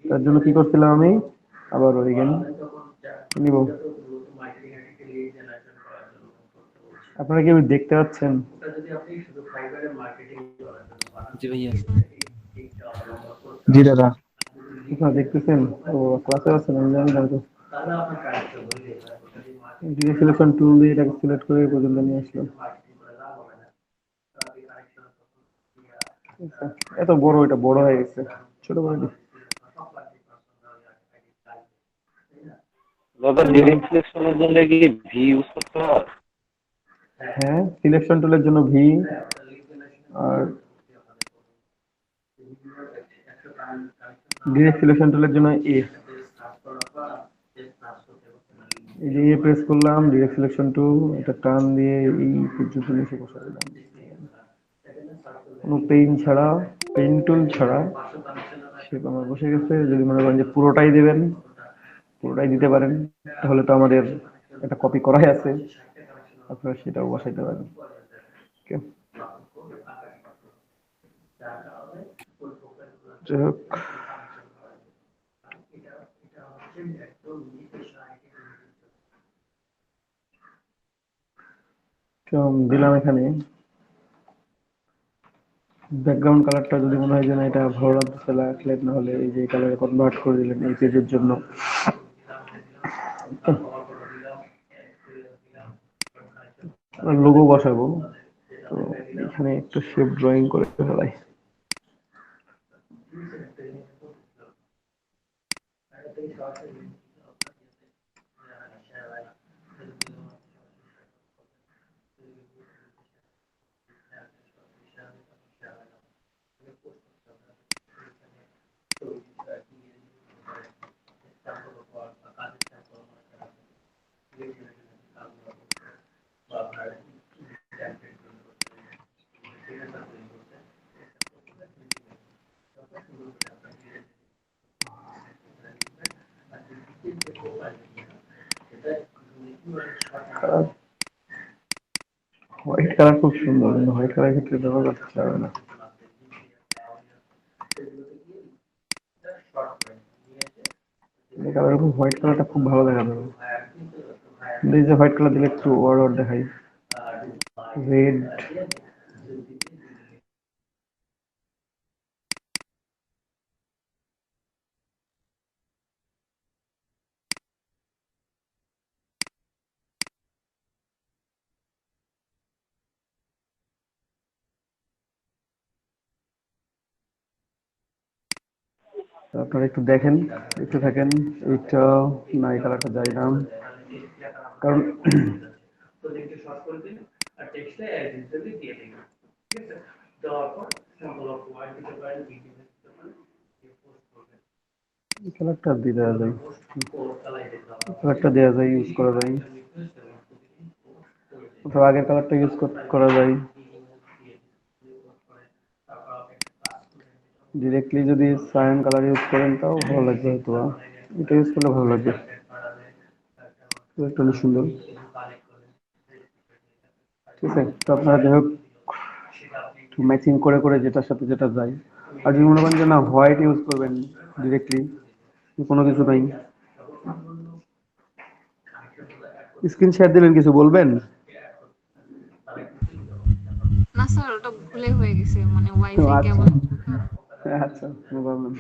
Speaker 1: তার জন্য কি করছিলাম আমি, আবার ওইখানে নিব। আপনারা কি দেখতে পাচ্ছেন?
Speaker 2: জি ভাইয়া।
Speaker 4: জি দাদা।
Speaker 1: আপনারা দেখতেছেন? ও ক্লাসে আছেন, আমি জানি না তো। ডিরেক্ট সিলেকশন টুল দিয়ে এটাকে সিলেক্ট করে এই পর্যন্ত নিয়ে আসলাম। আচ্ছা, এত বড়, এটা বড় হয়ে গেছে, ছোট করে দিই।
Speaker 5: দাদা ডিরেক্ট সিলেকশনের জন্য কি ভি ইউজ করতে হয়?
Speaker 1: হ্যাঁ, সিলেকশন টুলের জন্য ভি, আর ডিরেক্ট সিলেকশন টুলের জন্য এ। এই যে এ প্রেস করলাম, ডিরেক্ট সিলেকশন টুল, এটা টান দিয়ে এই পর্যন্ত নিচে বসা দিলাম। কোনো পেইন ছাড়া, পেইন টুল ছাড়া শেপ আমার বসে গেছে। যদি মনে করেন যে পুরোটাই দেবেন, পুরোটাই দিতে পারেন, তাহলে তো আমাদের একটা কপি করাই আছে, আপনারা সেটাও বসাইতে পারেন। Okay? যাই হোক, দিলাম এখানে ব্যাকগ্রাউন্ড কালারটা। যদি মনে হয় যে না এটা ভালো লাগতেছে, রাখলেন, না হলে এই যে কালারে কনভার্ট করে দিলেন এই পেজের জন্য। লোগো বসাবো, তো এখানে একটু শেপ ড্রয়িং করে ফেলাই। হোয়াইট কালার খুব সুন্দর, কিন্তু হোয়াইট কালার ক্ষেত্রে ব্যবহার করতে হবে না। এই কালার উপর হোয়াইট কালারটা খুব ভালো দেখা যাবে, কিন্তু এই যে হোয়াইট কালার দিলে একটু ওয়ার্ড ওয়ার্ড দেখাই। রেড, আপনারা একটু দেখেন, একটু থাকেন। এইটা না, এই কালারটা যাই না, কারণ এই কালারটা দিয়ে দেওয়া যায়, কালারটা দেওয়া যায়, ইউজ করা যায়, অথবা আগের কালারটা ইউজ করা যায়। ডিরেক্টলি যদি সায়ান কালার ইউজ করেন তাও ভালো লাগবে, হয়তো এটা ইউজ করলে ভালো লাগবে, একটু সুন্দর। ঠিক আছে, তো আপনারা যাই হোক ম্যাচিং করে করে যেটার সাথে যেটা যায়। আর যদি মনে করেন যে না হোয়াইট ইউজ করবেন ডিরেক্টলি, কোনো কিছু নাই, স্ক্রিন শেয়ার দিলেন, কিছু বলবেন?
Speaker 3: না স্যার, ওটা ভুলে হয়ে গেছে, মানে
Speaker 1: ও
Speaker 3: ওয়াইফাই
Speaker 1: আচ্ছা,
Speaker 3: কেবল।
Speaker 1: আচ্ছা, নো প্রবলেম।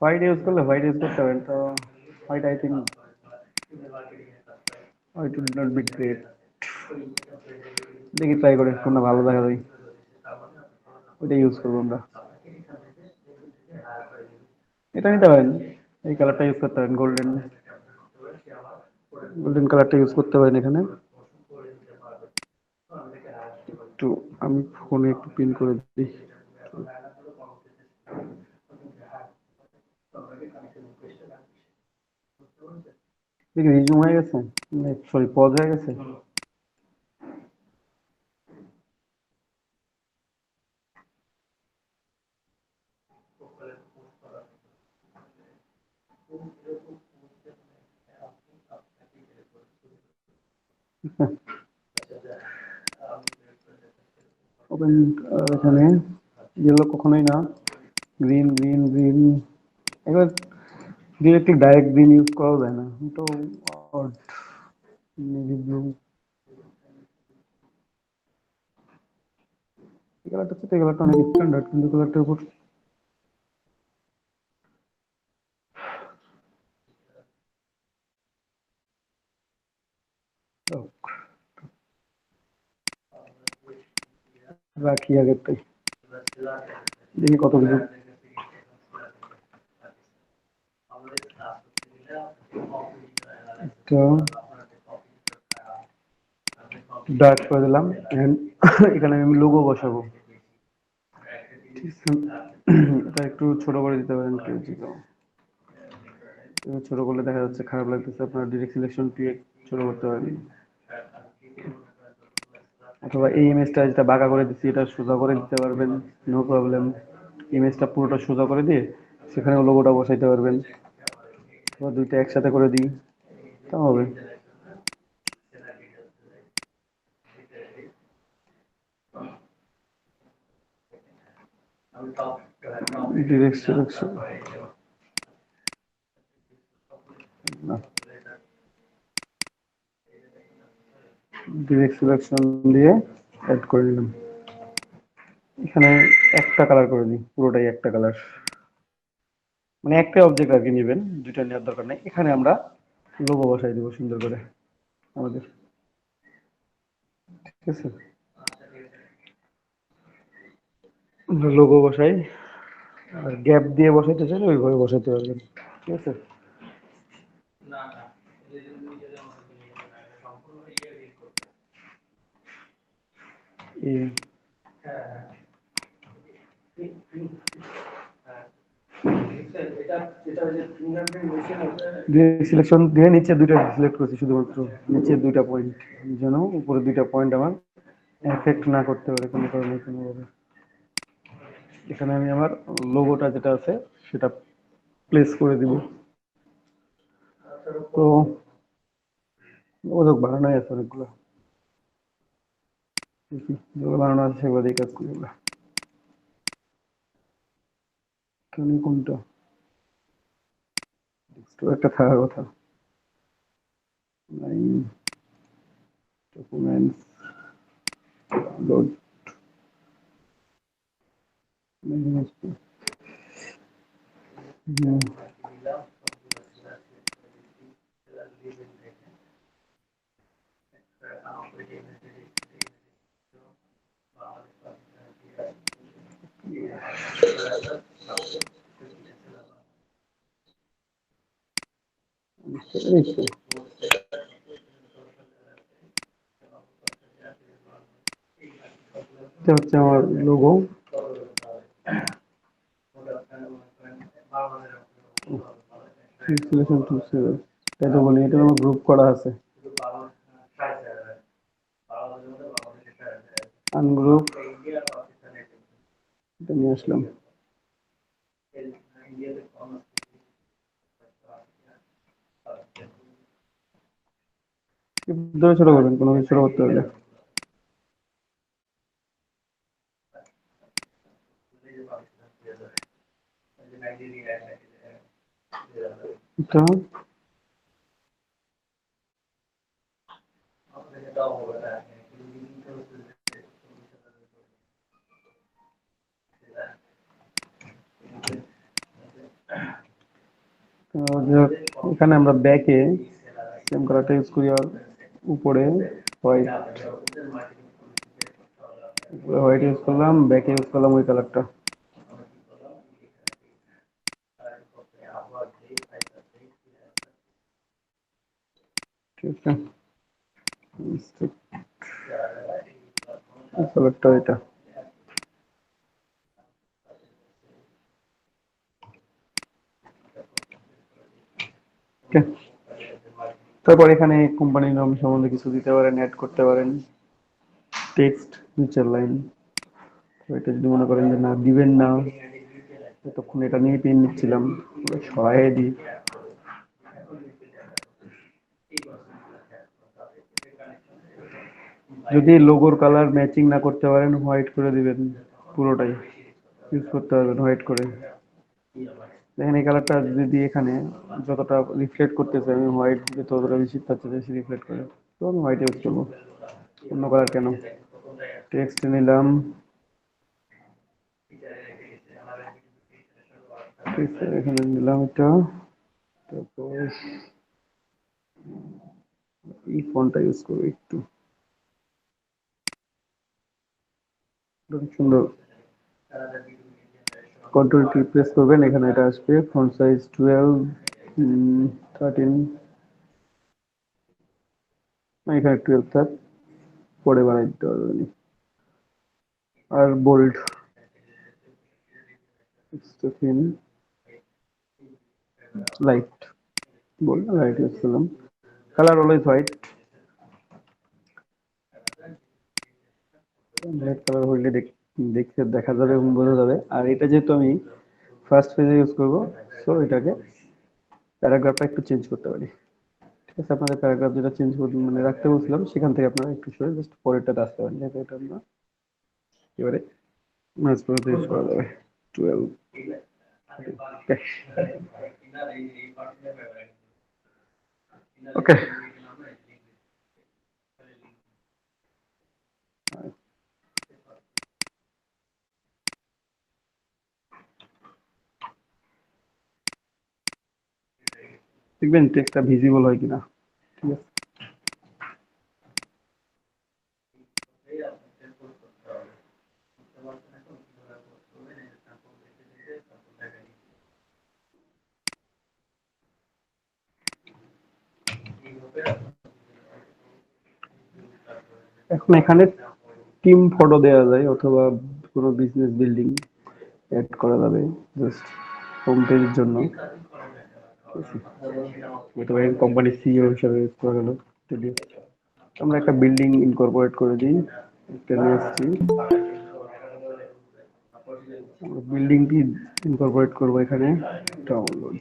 Speaker 1: হোয়াইট ইউজ করলে হোয়াইট ইউজ করতে পারেন, তো white I think white would not be great. দেখি ট্রাই করে কোনটা ভালো দেখা যায়, ওইটা ইউজ করবো আমরা। এটা নিতে পারেন, এই কালারটা ইউজ করতে পারেন, গোল্ডেন, গোল্ডেন কালারটা ইউজ করতে পারেন এখানে। একটু আমি ফোনে একটু পিন করে দিই। দেখি রিজুম হয়ে গেছে, সরি পজ হয়ে গেছে। ওপেন, এখানে ইয়েলো কখনোই না, গ্রিন গ্রিন গ্রিন, এবার ডিরেক্টলি ডাইরেক্ট গ্রিন ইউজ করা যায় না, তো নেভি ব্লু, এই কালারটা হচ্ছে, এই কালারটা অনেক স্ট্যান্ডার্ড, কিন্তু কালারটার উপর রাখি আগেরটাই, দেখি কত কিছু। তো ডার্ক করে দিলাম and এখানে আমি লোগো বসাবো, ঠিক আছে? এটা একটু ছোট করে দিতে পারেন কেউ যদি, ছোট করলে দেখা যাচ্ছে খারাপ লাগতেছে, আপনার ডিরেক্ট সিলেকশন দিয়ে ছোট করতে পারেন, অথবা এই ইমেজটা যেটা বাঁকা করে দিচ্ছি এটা সোজা করে দিতে পারবেন, নো প্রবলেম। ইমেজটা পুরোটা সোজা করে দিয়ে সেখানে লোগোটা বসাইতে পারবেন, অথবা দুইটা একসাথে করে দিই, তা হবে। ডিরেক্ট সিলেকশন না, ডিরেক্ট সিলেকশন দিয়ে অ্যাড করে নিলাম, এখানে একটা কালার করে দিই, পুরোটাই একটা কালার, মানে একটা অবজেক্ট আর কি নেবেন, দুইটা নেওয়ার দরকার নেই। এখানে আমরা লোগো বসাই দেবো সুন্দর করে আমাদের, ঠিক আছে? লোগো বসাই, আর গ্যাপ দিয়ে বসাইতে চাইলে ওইভাবে বসাইতে পারবেন, ঠিক আছে? এই সিলেকশন দিয়ে নিচে দুইটা সিলেক্ট করছি, শুধুমাত্র নিচে দুইটা পয়েন্ট, যেন উপরে দুইটা পয়েন্ট আমার এফেক্ট না করতে পারে কোনো কারণে কোনোভাবে। এখানে আমি আমার লোগোটা যেটা আছে সেটা প্লেস করে দিব। তো ওদের বানানোই আছে অনেকগুলো, যেগুলো বানানো আছে সেগুলো দিয়ে কাজ করি আমরা। এখানে কোনটা একটা থাকার কথা, ডকুমেন্টস লোড, এটা হচ্ছে আমার লোগো। সিলেকশন টু সেভ, তাই তো বলি এটা আমার গ্রুপ করা আছে, আনগ্রুপ, এটা নিয়ে আসলাম। ধরে ছোট করবেন, কোনো কিছু ছোট করতে হলে। এটা এখানে আমরা ব্যাকে সেম কালারটা ইউজ করি, আর উপরে হোয়াইট, হোয়াইট ইউজ করলাম, ব্যাকে ইউজ করলাম ওই কালারটা, ঠিক আছে? কালারটা এটা, ওকে। তারপর এখানে কোম্পানির নাম সম্বন্ধে কিছু দিতে পারেন, অ্যাড করতে পারেন, টেক্সট নিচের লাইন। এটা যদি মনে করেন যে না দিবেন না, ততক্ষণ এটা নিয়ে পেন নিচ্ছিলাম, সরাই দিই। যদি লোগোর কালার ম্যাচিং না করতে পারেন হোয়াইট করে দিবেন, পুরোটাই ইউজ করতে পারবেন হোয়াইট করে। দেখেন এই কালারটা যদি এখানে যতটা রিফ্লেক্ট করতেছে, আমি হোয়াইট দিলে ততটা বেশি, তার চেয়ে বেশি রিফ্লেক্ট করে, তো আমি হোয়াইট ইউজ করবো, অন্য কালার কেন। টেক্সট নিলাম, এখানে নিলাম এটা, তারপর এই ফন্টটা ইউজ করবো একটু সুন্দর। কন্ট্রোল টি প্রেস করবেন, এখানে এটা আসবে ফন্ট সাইজ 12, 13, এখানে 12 থাক, পরে বানাই দিতে পারবেন। আর bold thin, light, bold light use করলাম। Colour always white, black colour হইলে দেখতে দেখা যাবে এবং বোঝা যাবে। আর এটা যেহেতু আমি ফার্স্ট পেজে ইউজ করবো, সো এটাকে প্যারাগ্রাফটা একটু চেঞ্জ করতে পারি। ঠিক আছে, আপনাদের প্যারাগ্রাফ যেটা চেঞ্জ করতে মানে রাখতে বলছিলাম, সেখান থেকে আপনারা একটু সরে জাস্ট পরেরটাতে আসতে পারেন, যাতে এটা আমরা এবারে ম্যাচ করে ইউজ করা যাবে। 12, ওকে। দেখবেন টেক্সটটা ভিজিবল হয় কিনা। ঠিক আছে, এখন এখানে টিম ফটো দেওয়া যায় অথবা কোনো বিজনেস বিল্ডিং অ্যাড করা যাবে জাস্ট হোম পেজের জন্য। অথবা কোম্পানির সিইও হিসাবে ইউজ করা গেল। আমরা একটা বিল্ডিং ইনকর্পোরেট করে দিই, একটা নিয়ে এসেছি, বিল্ডিংটি ইনকর্পোরেট করবো এখানে। ডাউনলোড,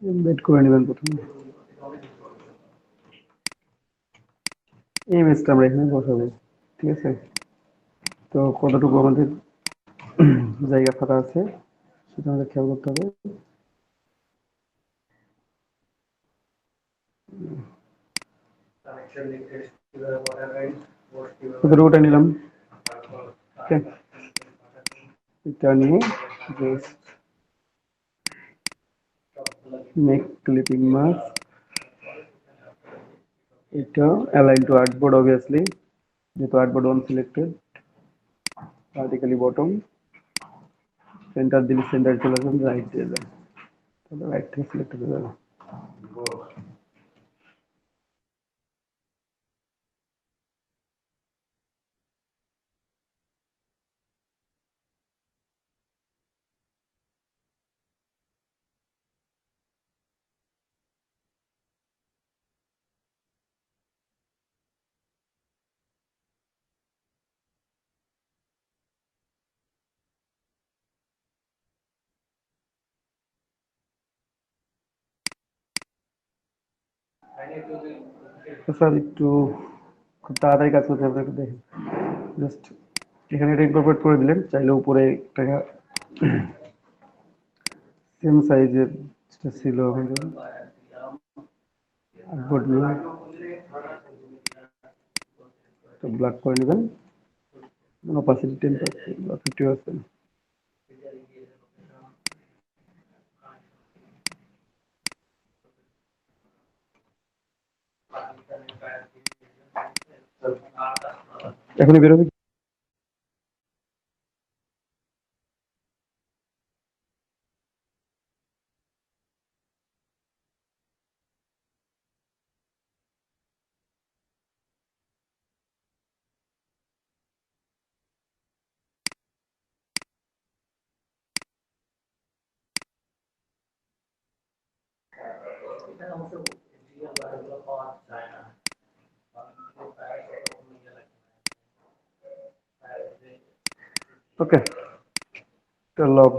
Speaker 1: এমবেড করে নেবেন প্রথমে। এই ইমেজটা আমরা এখানে বসাবো। ঠিক আছে, তো কতটুকু আমাদের জায়গা ফাঁকা আছে সেটা আমাদের খেয়াল করতে হবে। কতটুকুটা নিলাম, ওকে। এটা নিয়ে জাস্ট মেক ক্লিপিং মাস্ক, এটা অ্যালাইন টু আর্টবোর্ড অবভিয়াসলি, যেহেতু artboard one selected. Vertically bottom, centre দিলে সেন্টার চলে যাবে, রাইট দিয়ে যাবে, তাহলে রাইট থেকে সিলেক্ট হয়ে যাবে। স্যার একটু খুব তাড়াতাড়ি কাজ করতে হবে, একটু দেখেন। জাস্ট এখানে এটা ইনকর্পোরেট করে দিলেন, চাইলে উপরে একটা সেম সাইজের যেটা ছিল আমাদের আর্টবোর্ড নিয়ে ব্ল্যাক করে নেবেন, অপাসিটি 10% বা 50%। এখনই বেরোবে। ওকে, এটা লগ,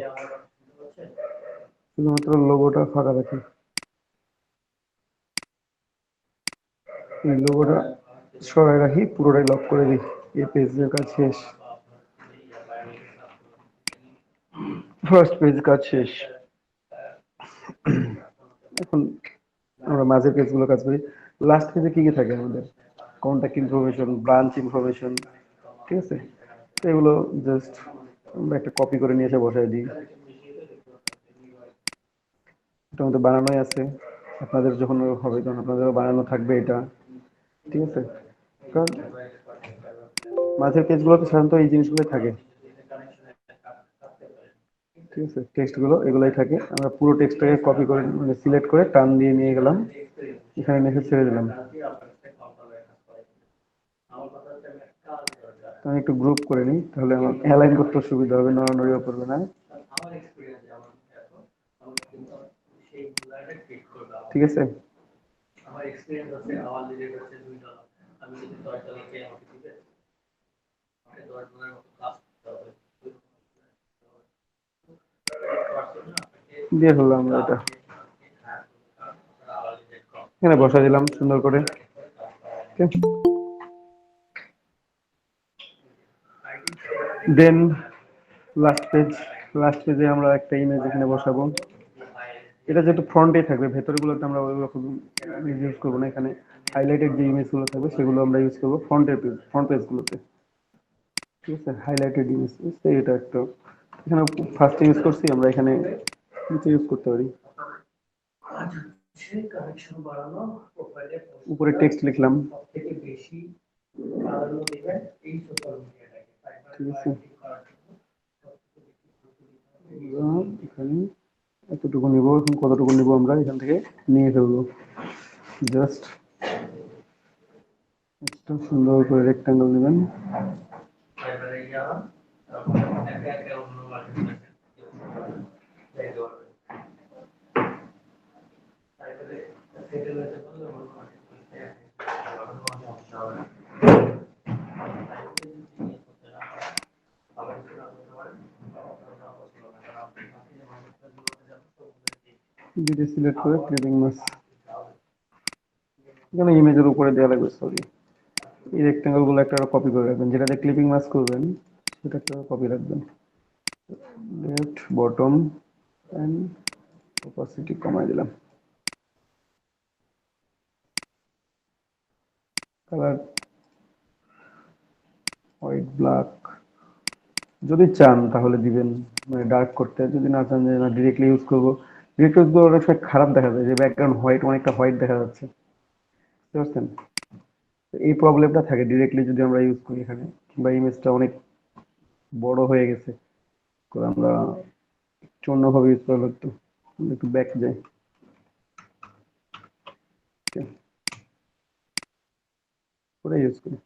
Speaker 1: শুধুমাত্র লোগোটা ফাঁকা রাখি। এই লোগোটা সরাই রাখি, পুরোটাই লক করে দিই। এই পেজের কাজ শেষ, ফার্স্ট পেজ কাজ শেষ। এখন আমরা মাঝের পেজগুলো কাজ করি। লাস্ট পেজে কি কি থাকে আমাদের? কন্ট্যাক্ট ইনফরমেশন, ব্রাঞ্চ ইনফরমেশন, ঠিক আছে? তো এগুলো জাস্ট আমরা একটা কপি করে নিয়ে এসে বসাই দিই। এটা আমাদের বানানোই আছে, আপনাদের যখন হবে তখন আপনাদেরও বানানো থাকবে এটা, ঠিক আছে? কারণ মাঝের পেজগুলোতে সাধারণত এই জিনিসগুলোই থাকে, ঠিক আছে? টেক্সটগুলো এগুলাই থাকে। আমরা পুরো টেক্সটটাকে কপি করে মানে সিলেক্ট করে টান দিয়ে নিয়ে গেলাম, এখানে মেসেজ ছেড়ে দিলাম। আমি একটু গ্রুপ করে নিই, তাহলে আমার অ্যালাইন করতে সুবিধা হবে, নড়ানড়িও করবে না, ঠিক আছে? দিয়ে ফেললাম আমরা এটা, এখানে বসা দিলাম সুন্দর করে। দেন লাস্ট পেজে আমরা একটা ইমেজ এখানে বসাবো। এটা যেহেতু ফ্রন্টে থাকবে, ভেতরগুলোতে আমরা ওইরকম ইউজ করবো না। এখানে হাইলাইটেড যে ইমেজগুলো থাকবে সেগুলো আমরা ইউজ করবো ফ্রন্ট পেজগুলোতে, ঠিক আছে? হাইলাইটেড ইমেজ এটা একটা এখানে ফার্স্ট ইউজ করছি আমরা, এখানে নিচে ইউজ করতে পারি। উপরে টেক্সট লিখলাম, ঠিক আছে? এখানে এতটুকু নিব, এখন কতটুকু নিব আমরা এখান থেকে নিয়ে ফেলবো। জাস্ট একটা সুন্দর করে রেক্টাঙ্গেল নেবেন, যেটা সিলেক্ট করে ক্লিপিং মাস্ক এখানে ইমেজের উপরে দেওয়া লাগবে। সরি, এই রেক্টাঙ্গেল গুলো একটা কপি করে রাখবেন, যেটাতে ক্লিপিং মাস্ক করবেন সেটা একটা কপি রাখবেন। লেফট বটম এন্ড অপাসিটি কমাই দিলাম। কালার হোয়াইট ব্ল্যাক, যদি চান তাহলে দিবেন মানে ডার্ক করতে, যদি না চান যে না ডিরেক্টলি ইউজ করবো, ডিরেক্ট ইউজ করলে অনেক সময় খারাপ দেখা যায়, যে ব্যাকগ্রাউন্ড হোয়াইট, অনেকটা হোয়াইট দেখা যাচ্ছে, বুঝতে পারছেন? এই প্রবলেমটা থাকে ডিরেক্টলি যদি আমরা ইউজ করি এখানে, কিংবা ইমেজটা অনেক বড় হয়ে গেছে, আমরা একটু অন্যভাবে ইউজ করা লাগতো। একটু ব্যাক যাই, করে ইউজ করি।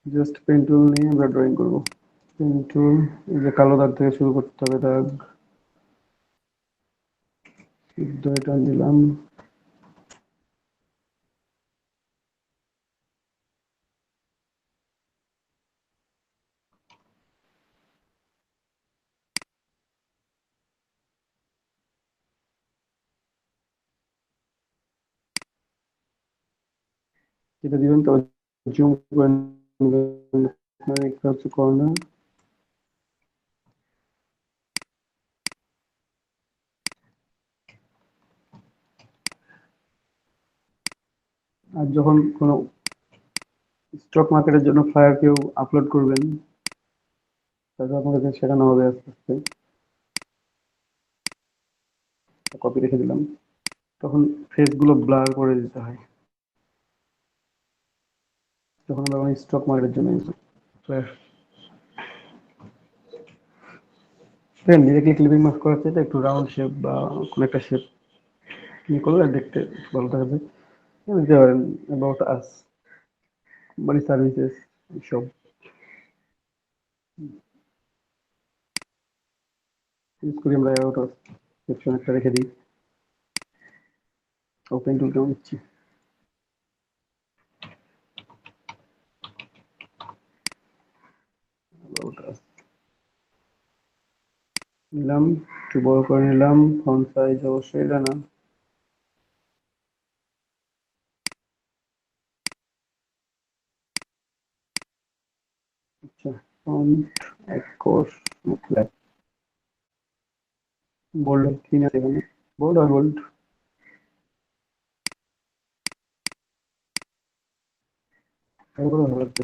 Speaker 1: জাস্ট পেন টুল নিয়ে আমরা ড্রয়িং করব। পেন টুল, এই যে কালো দাগ থেকে শুরু করতে হবে, দাগ সিদ্ধ এটা দিলাম। যেটা দিবেন তবে জুম করে নেবেন, একটা হচ্ছে কর্নার, আর যখন কোনো স্টক মার্কেটের জন্য ফ্লায়ার কেউ আপলোড করবেন, তাহলে আপনাদের শেখানো হবে আস্তে আস্তে। কপি রেখে দিলাম, তখন ফেসগুলো ব্লার করে দিতে হয় যখন আমরা স্টক মার্কেটের জন্য ইউজ করি। ডিরেক্টলি ক্লিপিং মাস্ক করার চাইতে একটু রাউন্ড শেপ বা কোনো একটা শেপ নিয়ে করলে দেখতে ভালো থাকবে। দিতে পারেন অ্যাবাউট আস, কোম্পানি সার্ভিসেস, এইসব ইউজ করি আমরা আউট অফ সেকশন একটা রেখে দিই, ওপেন টুল কেউ নিচ্ছি। নিলাম, একটু বড় করে নিলাম, ফন্ট সাইজ অবশ্যই এটা না, আচ্ছা ফন্ট এক কোর্স বোল্ড থিন আছে এখানে, বোল্ড আর বোল্ড তারপরে ভালো লাগবে।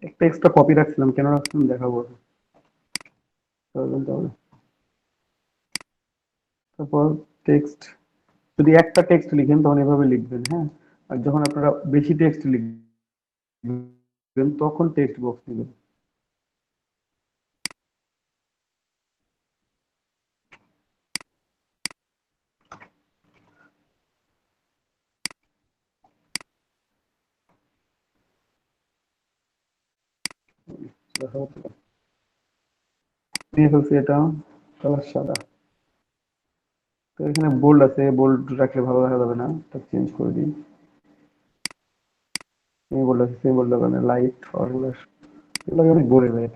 Speaker 1: একটা এক্সট্রা কপি রাখছিলাম, কেন রাখছিলাম দেখাবো তাহলে। তারপর টেক্সট, যদি একটা টেক্সট লিখেন তখন এভাবে লিখবেন, হ্যাঁ। আর যখন আপনারা বেশি টেক্সট লিখবেন তখন টেক্সট বক্স নেবেন। দেখাবো তো। নিয়ে ফেলছি এটা, কালার সাদা। তো এখানে বোল্ড আছে, বোল্ড রাখলে ভালো দেখা যাবে না, এটা চেঞ্জ করে দিই। এই বোল্ড আছে, সেই বোল্ড লাগানো লাইট ফরগুলো, এগুলো অনেক বোরে যায়।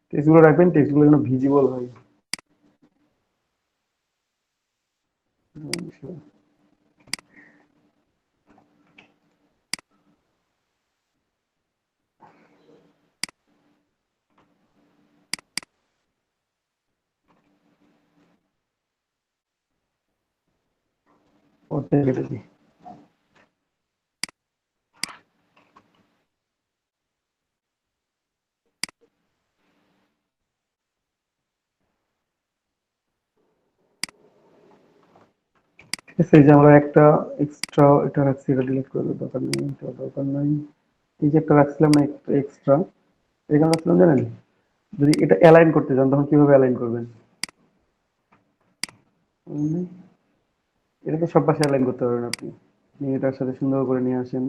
Speaker 1: টেক্সটগুলো রাখবেন, টেক্সটগুলো যেন ভিজিবল হয়। ওটা কেটে দিই। ঠিক আছে, এই যে আমরা একটা এক্সট্রা এটা রাখছি, এটা ডিলিট করে দেওয়ার দরকার নেই, এটা দরকার নাই। এই যে একটা রাখছিলাম না একটা এক্সট্রা, এখানে রাখছিলাম জানেন, যদি এটা অ্যালাইন করতে চান তখন কিভাবে অ্যালাইন করবেন? এটা তো সব পাশে অ্যালাইন করতে পারবেন আপনি। আপনি এটার সাথে সুন্দর করে নিয়ে আসেন,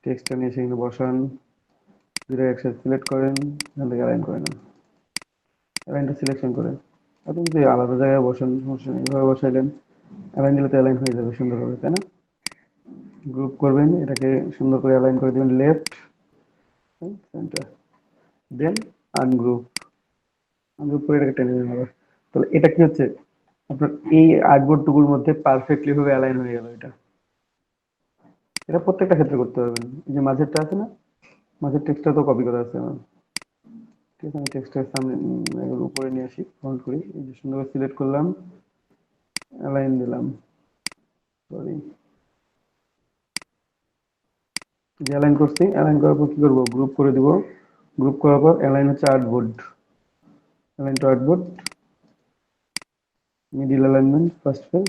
Speaker 1: টেক্সটটা নিয়ে সেখানে বসান, দুটো একসাথে সিলেক্ট করেন, এখান থেকে অ্যালাইন করে নেন, অ্যালাইনটা সিলেকশন করেন। আপনি যদি আলাদা জায়গায় বসান সমস্যা নেই, এভাবে বসাইলেন, অ্যালাইন দিলে তো অ্যালাইন হয়ে যাবে সুন্দরভাবে, তাই না? গ্রুপ করবেন, এটাকে সুন্দর করে অ্যালাইন করে দেবেন, লেফট সেন্টার, দেন আনগ্রুপ, আনগ্রুপ করে এটাকে টেনে নেবেন আবার। তাহলে এটা কি হচ্ছে, আপনার এই আর্টবোর্ড টুকুর মধ্যে পারফেক্টলি ভাবে অ্যালাইন হয়ে গেল। এটা এটা প্রত্যেকটা ক্ষেত্রে করতে পারবেন। এই যে মাঝেরটা আছে না, মাঝের টেক্সটটা তো কপি করা আছে আমার, ঠিক আছে। আমি টেক্সটের সামনে এগুলো উপরে নিয়ে আসি, ফন্ট করি, এই যে সুন্দর করে সিলেক্ট করলাম, অ্যালাইন দিলাম, সরি, যে অ্যালাইন করছি, অ্যালাইন করার পর কি করবো, গ্রুপ করে দিব। গ্রুপ করার পর অ্যালাইন হচ্ছে artboard, align two artboard, middle alignment first page,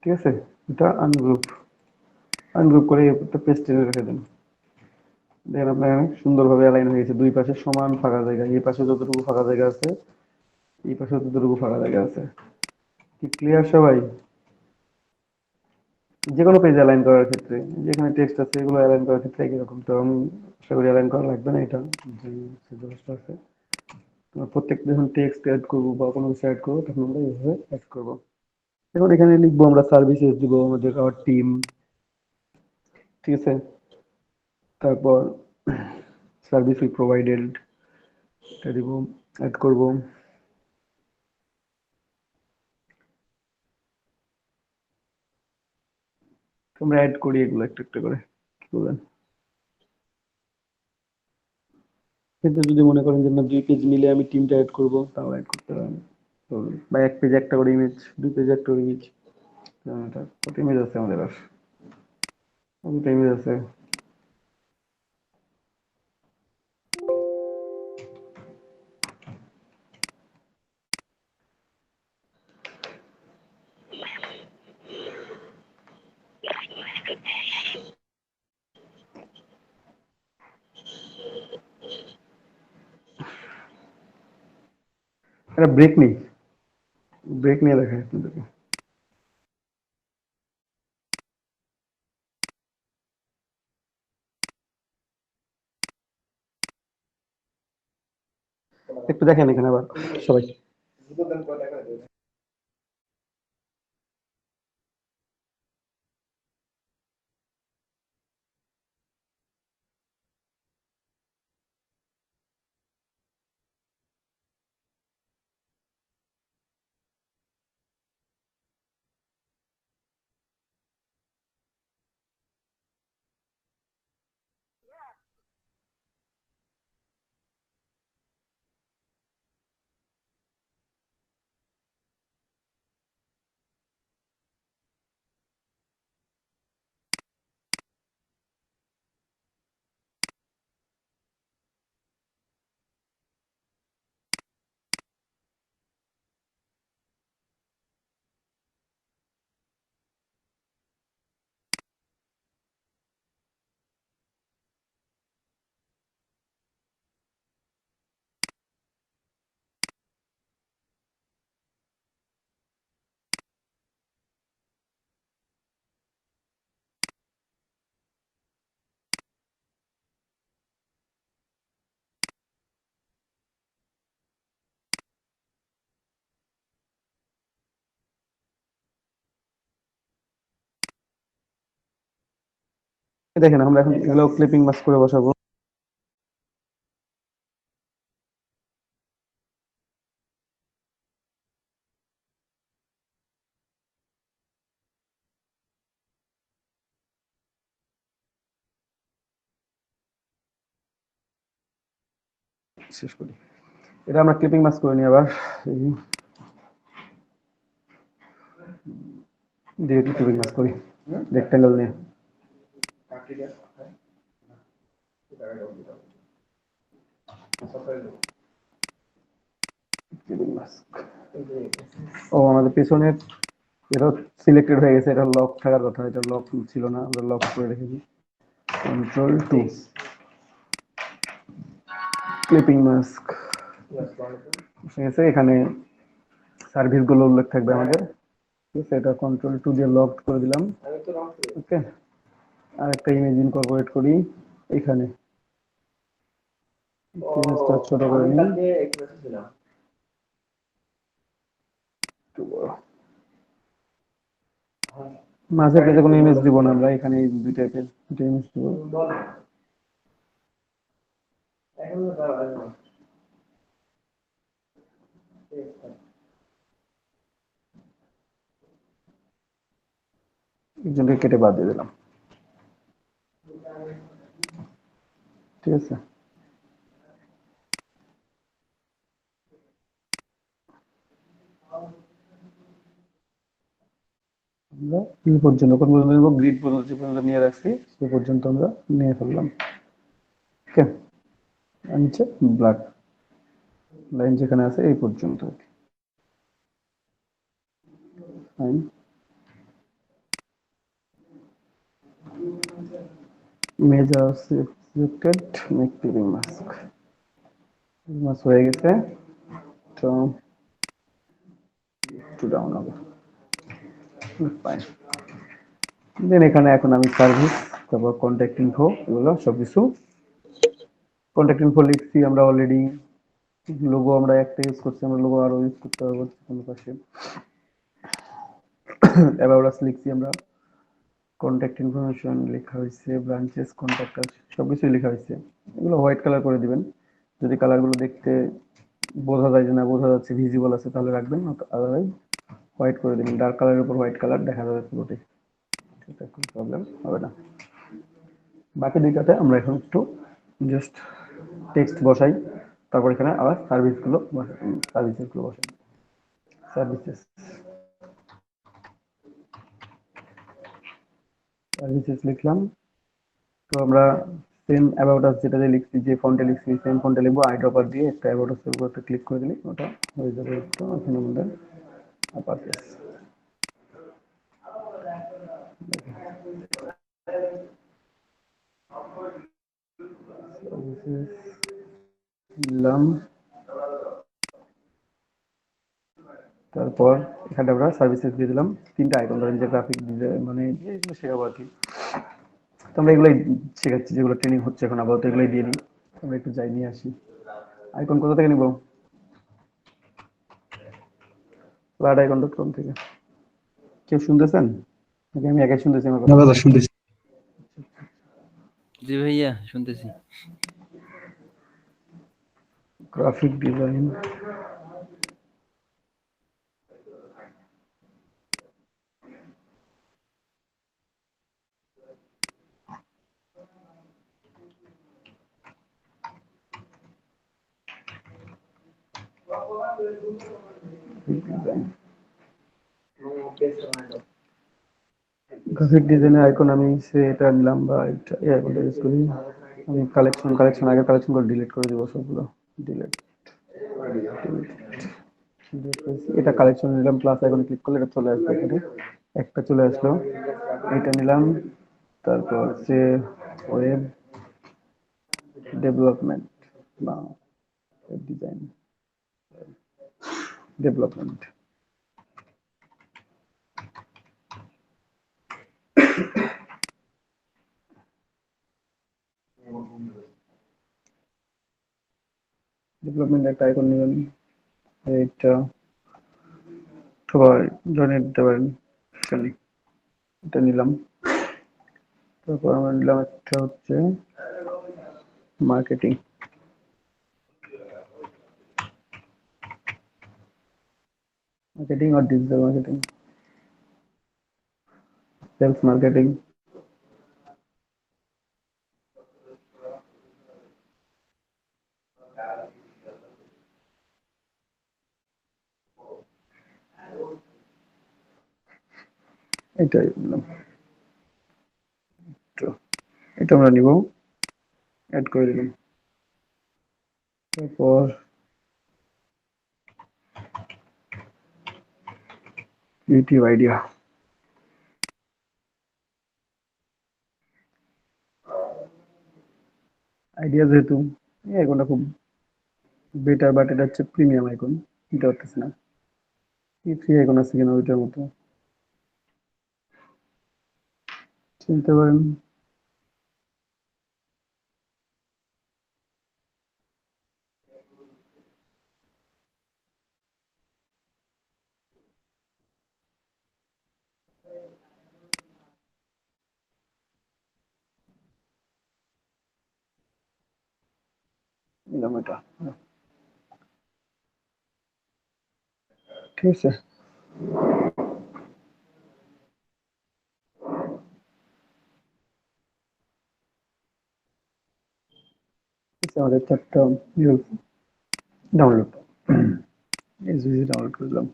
Speaker 1: ঠিক আছে। এটা আনগ্রুপ, আনগ্রুপ করে একটা পেজ টেনে রেখে দেন। দেখেন আপনার এখানে সুন্দরভাবে অ্যালাইন হয়ে গেছে, দুই পাশে সমান ফাঁকা জায়গা, এই পাশে যতটুকু ফাঁকা জায়গা আছে, এই পাশে ততটুকু ফাঁকা জায়গা আছে। কি ক্লিয়ার সবাই? যে কোনো পেজ অ্যালাইন করার ক্ষেত্রে যেখানে টেক্সট আছে এগুলো অ্যালাইন করার ক্ষেত্রে একই রকম। তো আমি আশা করি অ্যালাইন করা লাগবে না, এটা যে যথেষ্ট আছে। তোমার প্রত্যেক যখন টেক্সট অ্যাড করবো বা কোনো কিছু অ্যাড করবো তখন আমরা এইভাবে অ্যাড করবো। এখন এখানে লিখবো আমরা সার্ভিসেস দিব আমাদের আওয়ার টিম, ঠিক আছে। তারপর সার্ভিস উই প্রোভাইডেড এটা দিব, অ্যাড করবো। আমরা অ্যাড করি এগুলো একটা একটা করে, কি বলেন? কিন্তু যদি মনে করেন যে না ২ পেজ মিলে আমি টিমটা এড করব, তাও এড করতে পারেন। তো বা ১ পেজে একটা করে ইমেজ, ২ পেজে একটা করে ইমেজ। এটা কত ইমেজ আছে আমাদের আর? কতটা ইমেজ আছে? একটা ব্রেক নেই, ব্রেক নিয়ে দেখাই আপনাদেরকে।
Speaker 6: একটু দেখেন এখানে আবার সবাই। দেখেন আমরা এখন এগুলো ক্লিপিং মাস্ক করে বসাবো। শেষ করি, এটা আমরা ক্লিপিং মাস্ক করে নিই আবার। দিয়ে ক্লিপিং মাস্ক করি রেক্টাঙ্গেল নিয়ে। ক্লিপিং মাস্ক, ও আমাদের পেছনের এটা সিলেক্টেড হয়ে গেছে, এটা লক থাকার কথা, এটা লক ছিল না, আমরা লক করে রেখেছি। Ctrl+2 ক্লিপিং মাস্ক ঠিক আছে, এখানে সার্ভিস গুলো উল্লেখ থাকবে আমাদের, ঠিক আছে। এটা Ctrl+2 দিয়ে লক করে দিলাম, ওকে। আর একটা ইমেজ ইনকর্পোরেট করি এখানে, ইমেজটা ছোট করে নিই, মাঝে পেজে কোনো ইমেজ দিব না আমরা, এখানে এই দুই টাইপের দুটো ইমেজ দিব। একজনকে কেটে বাদ দিয়ে দিলাম, ঠিক আছে। আমরা এই পর্যন্ত কোন পর্যন্ত নেব, গ্রিড পর্যন্ত যে পর্যন্ত নিয়ে রাখছি সে পর্যন্ত আমরা নিয়ে ফেললাম, ওকে। আর নিচে ব্ল্যাক লাইন যেখানে আছে এই পর্যন্ত, fine. Image are selected, make clipping mask, mask হয়ে গেছে। তো একটু ডাউন হবে, ফাইন। দেন এখানে এখন আমি সার্ভিস, তারপর কন্ট্যাক্ট ইনফো, এগুলো সবকিছু। কন্ট্যাক্ট ইনফো লিখছি আমরা অলরেডি, লোগো আমরা একটা ইউজ করছি, আমরা লোগো আরো ইউজ করতে পারবো কোনো পাশে। অ্যাবাউট আস লিখছি আমরা, কন্ট্যাক্ট ইনফরমেশন লেখা হয়েছে, ব্রাঞ্চেস, কন্ট্যাক্ট আস সবকিছুই লেখা হয়েছে। এগুলো হোয়াইট কালার করে দিবেন, যদি কালারগুলো দেখতে বোঝা যায় যে না বোঝা যাচ্ছে ভিজিবল আছে তাহলে রাখবেন, আদারওয়াইজ হোয়াইট করে দিবেন। ডার্ক কালারের উপর হোয়াইট কালার দেখা যাবে পুরোটাই, এটা কোনো প্রবলেম হবে না। বাকি দুইটাতে আমরা এখন একটু জাস্ট টেক্সট বসাই, তারপর এখানে আবার সার্ভিসগুলো বসাই। সার্ভিসেস লিখলাম, তো আমরা সেম অ্যাবাউট আস যেটা লিখছি, যে ফন্টে লিখছি সেম ফন্টে লিখবো, আইড্রপার দিয়ে একটা অ্যাবাউট আস এর উপর একটা ক্লিক করে দিলে ওটা হয়ে যাবে। তো এখানে আমাদের আপার কেস দিলাম, তারপর এখানে আমরা সার্ভিসেস দিয়ে দিলাম তিনটা আইকন, ধরেন যে গ্রাফিক ডিজাইন মানে যেগুলো শেখাবো আর কি। তো আমরা এগুলোই শেখাচ্ছি, যেগুলো ট্রেনিং হচ্ছে এখন, আপাতত এগুলোই দিয়ে নিই। আমরা একটু যাই নিয়ে আসি আইকন কোথা থেকে নিব? flaticon.com থেকে। কেউ শুনতেছেন নাকি আমি একাই শুনতেছি আমার
Speaker 4: না
Speaker 6: কথা?
Speaker 4: দাদা শুনতেছি।
Speaker 2: জি ভাইয়া শুনতেছি।
Speaker 6: গ্রাফিক ডিজাইন, গ্রাফিক ডিজাইনের আইকন আমি এটা নিলাম বা এটা এই আইকনটা ইউজ করি। আমি কালেকশন আগে কালেকশন করে ডিলিট করে দিব সবগুলো। ডিলিট এটা কালেকশন নিলাম, প্লাস আইকনে ক্লিক করলে এটা চলে আসবে এখানে। একটা চলে আসলো, এটা নিলাম। তারপর হচ্ছে ওয়েব ডেভেলপমেন্ট বা ডিজাইন ডেভেলপমেন্ট। ডেভেলপমেন্ট একটা আইকন নিলাম, এইটা সবাই জয়েন দিতে পারেন এখানে। এটা নিলাম। তারপর আমরা নিলাম একটা হচ্ছে marketing, or digital marketing, sales marketing. এটাই নিলাম। তো এটা আমরা নিব, অ্যাড করে দিলাম। তারপর ক্রিয়েটিভ আইডিয়া, যেহেতু এই আইকনটা খুব বেটার, বাট এটা হচ্ছে প্রিমিয়াম আইকন, দিতে পারতেছি না। কি ফ্রি আইকন আছে কিনা ওইটার মতো চিনতে পারেন। নিলাম এটা, ঠিক আছে। আমাদের চারটা ডাউনলোড, এসভিজি ডাউনলোড করলাম।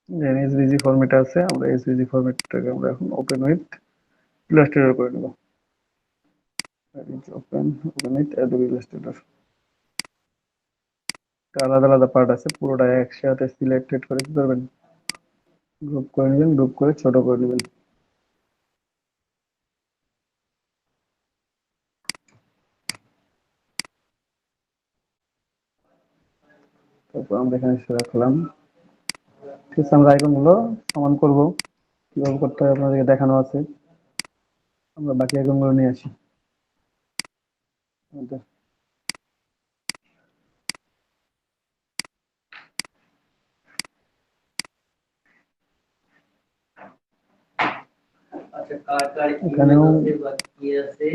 Speaker 6: দেন এসভিজি ফরম্যাট আছে, আমরা এসভিজি ফরম্যাটটাকে আমরা এখন ওপেন উইথ ইলাস্ট্রেটর করে নেব। Open with Adobe Illustrator. আলাদা আলাদা পার্ট আছে, পুরোটা একসাথে সিলেক্টেড করে কি করবেন, গ্রুপ করে নেবেন, গ্রুপ করে ছোট করে নেবেন। তারপর আমরা এখানে রাখলাম। ঠিক আছে, আমরা আইকন গুলো সমান করব, কিভাবে করতে হয় আপনাদেরকে দেখানো আছে। আমরা বাকি আইকন গুলো নিয়ে আসি। এখানেও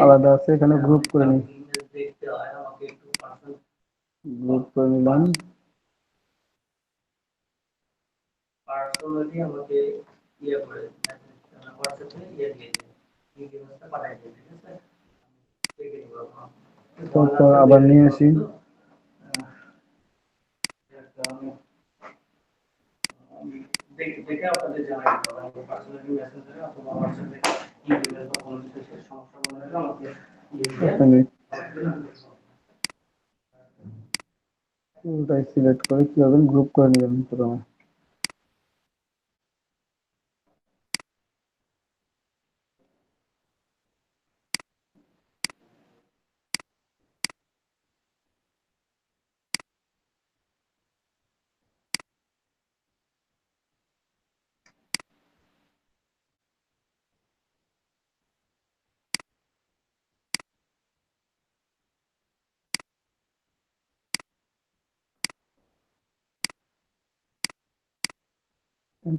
Speaker 6: আলাদা আছে, এখানে গ্রুপ করে নিই, গ্রুপ করে নিলাম। তারপর আবার নিয়ে আসি, পুরোটাই সিলেক্ট করে কি করবেন, গ্রুপ করে নেবেন প্রথমে।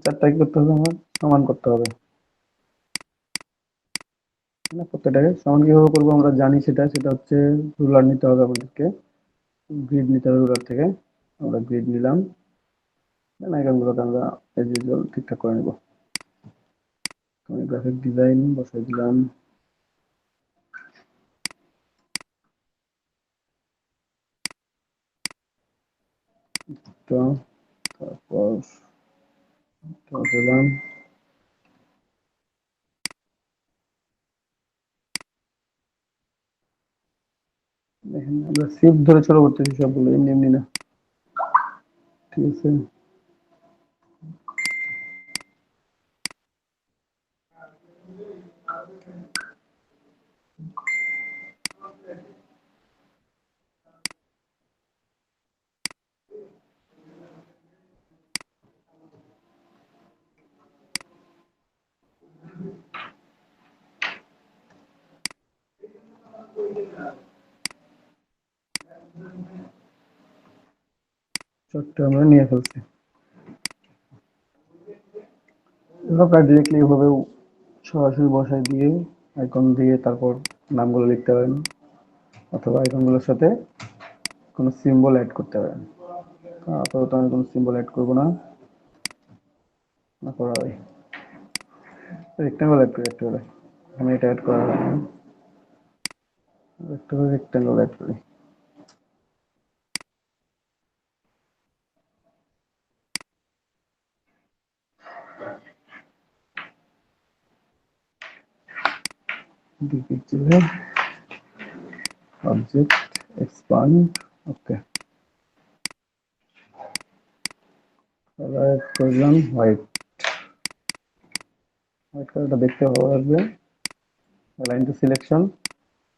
Speaker 6: চারটা কি করতে হবে, আমার সমান করতে হবে, না প্রত্যেকটাকে সমান কিভাবে করবো আমরা জানি, সেটা সেটা হচ্ছে রুলার নিতে হবে আমাদেরকে, গ্রিড নিতে হবে রুলার থেকে। আমরা গ্রিড নিলাম, আইকনগুলোকে আমরা এজ ইউজুয়াল ঠিকঠাক করে নেব। আমি গ্রাফিক ডিজাইন বসাই দিলাম, তো তারপর দিলাম, দেখেন আমরা শিফট ধরে ছোট করতেছি সবগুলো, এমনি এমনি না, ঠিক আছে। শর্টটা আমরা নিয়ে ফেলছি, আপনারা ডিরেক্টলি এভাবেও সরাসরি বসাই দিয়ে আইকন দিয়ে তারপর নামগুলো লিখতে পারেন, অথবা আইকনগুলোর সাথে কোনো সিম্বল অ্যাড করতে পারেন। আপাতত আমি কোনো সিম্বল অ্যাড করবো না, না করা হয় রেক্টাঙ্গল অ্যাড করি একটা করে, আমি এটা অ্যাড করা হয় না, একটা করে রেক্টাঙ্গল অ্যাড করি। পিকচারে অবজেক্ট এক্সপান্ড, ওকে, কালার করলাম হোয়াইট, হোয়াইট কালারটা দেখতে ভালো লাগবে। লাইন টু সিলেকশন,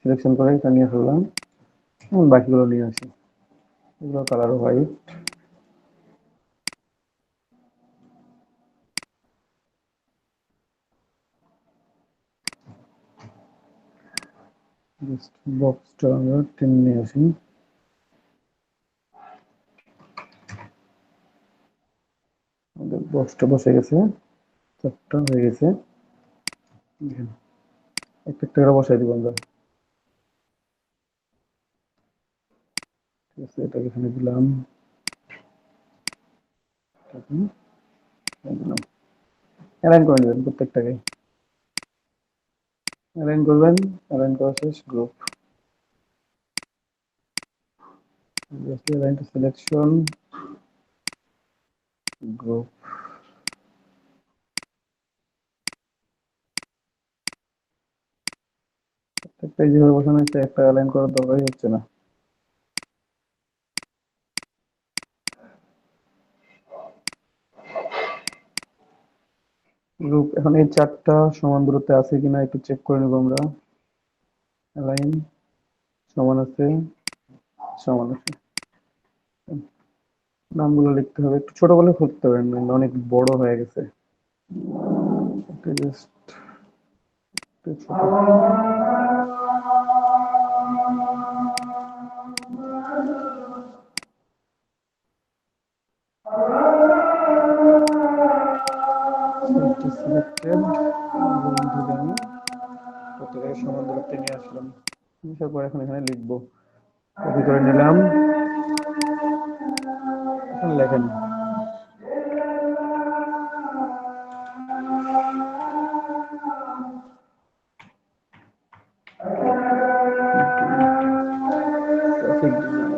Speaker 6: সিলেকশন করে এটা নিয়ে ফেললাম, বাকিগুলো নিয়ে আসি, এগুলো কালার হোয়াইট, জাস্ট বক্সটা আমরা টেনে নিয়ে আসি, আমাদের বক্সটা বসে গেছে, চারটা হয়ে গেছে, দেখেন একটা একটা করে বসাই দিব আমরা, ঠিক আছে। এটাকে এখানে দিলাম, দিলাম, অ্যালাইন করে নেবেন প্রত্যেকটাকে, অ্যালাইন করবেন, অ্যালাইন করা শেষ, group, just align two selection, group, প্রত্যেকটা যেভাবে বসানো হয়েছে একটা অ্যালাইন করার দরকারই হচ্ছে না। গ্রুপ, এখন এই চারটা সমান দূরত্বে আছে কিনা একটু চেক করে নেব আমরা, অ্যালাইন সমান আছে, সমান আছে, নামগুলো লিখতে হবে, একটু ছোট করে করতে পারেন, নাহলে অনেক বড় হয়ে গেছে, এটা জাস্ট একটু ছোট। সিলেক্টেড, থেকে আমি প্রত্যেকের সমান দূরত্বে নিয়ে আসলাম, আসার পর এখন এখানে লিখবো, কপি করে নিলাম, এখন লেখেন, গ্রাফিক ডিজাইন,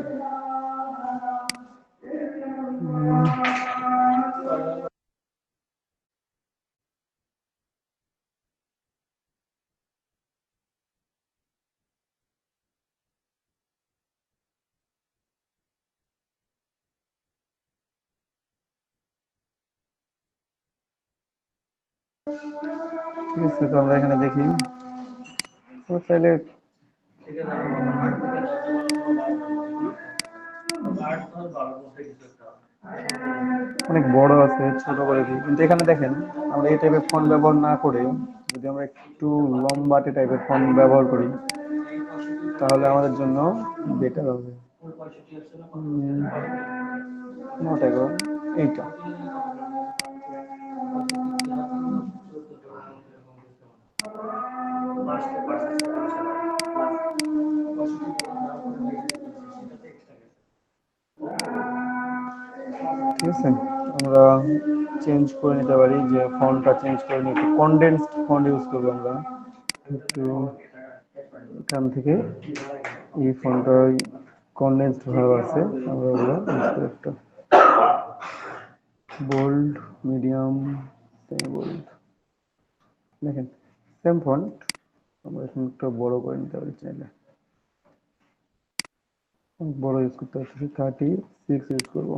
Speaker 6: ঠিক আছে। তো আমরা এখানে দেখি, তো চাইলে অনেক বড় আছে, ছোট করে দিই, কিন্তু এখানে দেখেন আমরা এই টাইপের ফন্ট ব্যবহার না করে যদি আমরা একটু লম্বাটে টাইপের ফন্ট ব্যবহার করি তাহলে আমাদের জন্য বেটার হবে। নট এগো, এইটা ঠিক আছে, আমরা চেঞ্জ করে নিতে পারি, যে ফন্টটা চেঞ্জ করে নিয়ে একটু কনডেন্সড ফন্ট ইউজ করবো আমরা। একটু এখান থেকে এই ফন্টটা কনডেন্সড ভাব আছে, আমরা ওগুলো ইউজ করে একটা বোল্ড, মিডিয়াম, সেমি বোল্ড। দেখেন সেম ফন্ট আমরা এখন একটু বড় করে নিতে পারি চাইলে, বড় ইউজ করতে হচ্ছে 36 ইউজ করবো।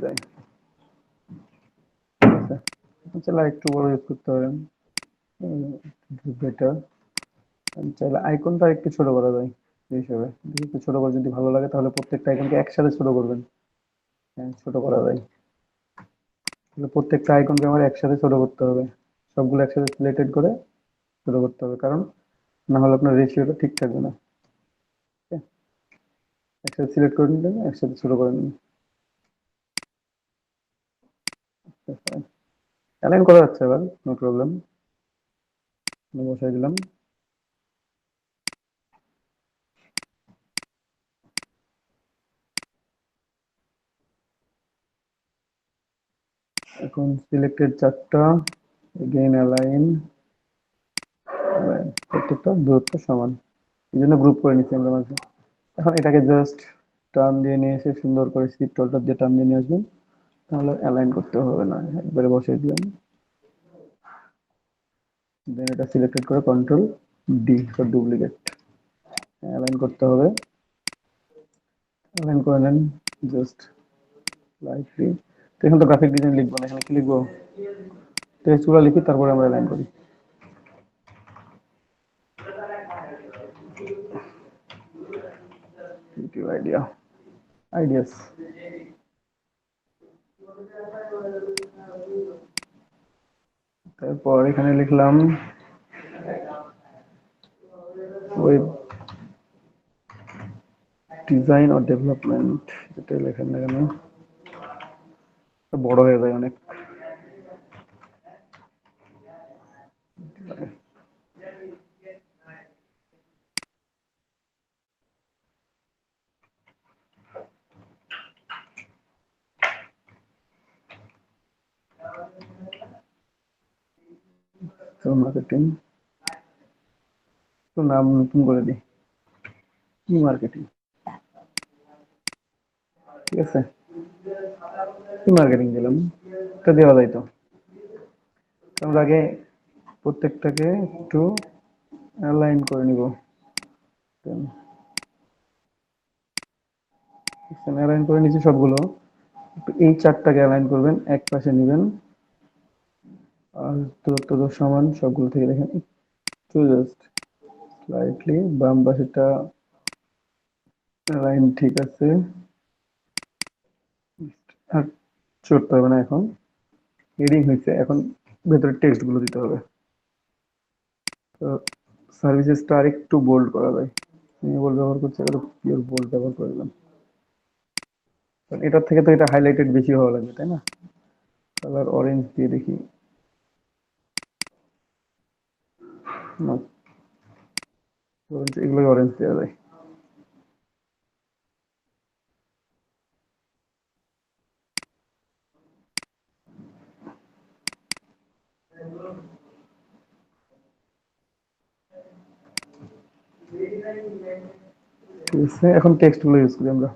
Speaker 6: যাই, চাইলে একটু বড় ইউজ করতে পারেন, বেটার। চাইলে আইকনটা একটু ছোট করা যায় সেই হিসাবে, একটু ছোট করে যদি ভালো লাগে তাহলে প্রত্যেকটা আইকনকে একসাথে ছোট করবেন। হ্যাঁ, ছোট করা যায়, তাহলে প্রত্যেকটা আইকনকে আমার একসাথে ছোট করতে হবে, সবগুলো একসাথে সিলেক্টেড করে ছোট করতে হবে, কারণ না হলে আপনার রেশিওটা ঠিক থাকবে না। একসাথে সিলেক্ট করে নিলেন, একসাথে ছোট করে নিন, অ্যালাইন করা যাচ্ছে এবার, নো প্রবলেম। বসাই দিলাম। এখন সিলেক্টেড চারটা, এগেইন অ্যালাইন, প্রত্যেকটা দূরত্ব সমান, এই জন্য গ্রুপ করে নিচ্ছি আমরা মাঝে। এখন এটাকে জাস্ট টার্ন দিয়ে নিয়ে এসে সুন্দর করে শিফট অল্টার দিয়ে টার্ন দিয়ে নিয়ে আসবেন, তাহলে অ্যালাইন করতে হবে না, একবারে বসিয়ে দিলাম। দেন এটা সিলেক্টেড করে control D for duplicate, align করতে হবে, অ্যালাইন করে নেন জাস্ট লাইটলি। তো এখন তো গ্রাফিক ডিজাইন লিখবো না, এখানে কি লিখবো, টেক্সটগুলো লিখি তারপরে আমরা অ্যালাইন করি। আইডিয়াস, তারপর এখানে লিখলাম ওয়েব ডিজাইন অর ডেভেলপমেন্ট, যেটা লেখেন না কেন বড় হয়ে যায় অনেক। মার্কেটিং, তো নাম নতুন করে দিই, কি মার্কেটিং, ঠিক আছে, কি মার্কেটিং দিলাম, এটা দেওয়া যায় তো। আমরা আগে প্রত্যেকটাকে একটু অ্যালাইন করে নিব, অ্যালাইন করে নিচ্ছি সবগুলো, এই চারটাকে অ্যালাইন করবেন, এক পাশে নেবেন, আর দূরত্ব তো সমান সবগুলো থেকে, দেখেন একটু জাস্ট স্লাইটলি বাম পাশেটা অ্যালাইন ঠিক আছে, আর চড়তে হবে না। এখন হেডিং হয়েছে, এখন ভেতরে টেক্সট গুলো দিতে হবে। তো সার্ভিসেসটা আর একটু বোল্ড করা যায়, বোল্ড ব্যবহার করছি, পিওর বোল্ড ব্যবহার করে দিলাম, কারণ এটার থেকে তো এটা হাইলাইটেড বেশি হওয়া লাগবে, তাই না। কালার অরেঞ্জ দিয়ে দেখি, না অরেঞ্জ, এগুলোকে অরেঞ্জ দেওয়া যায়। ঠিক আছে, এখন টেক্সট গুলো ইউজ করি আমরা।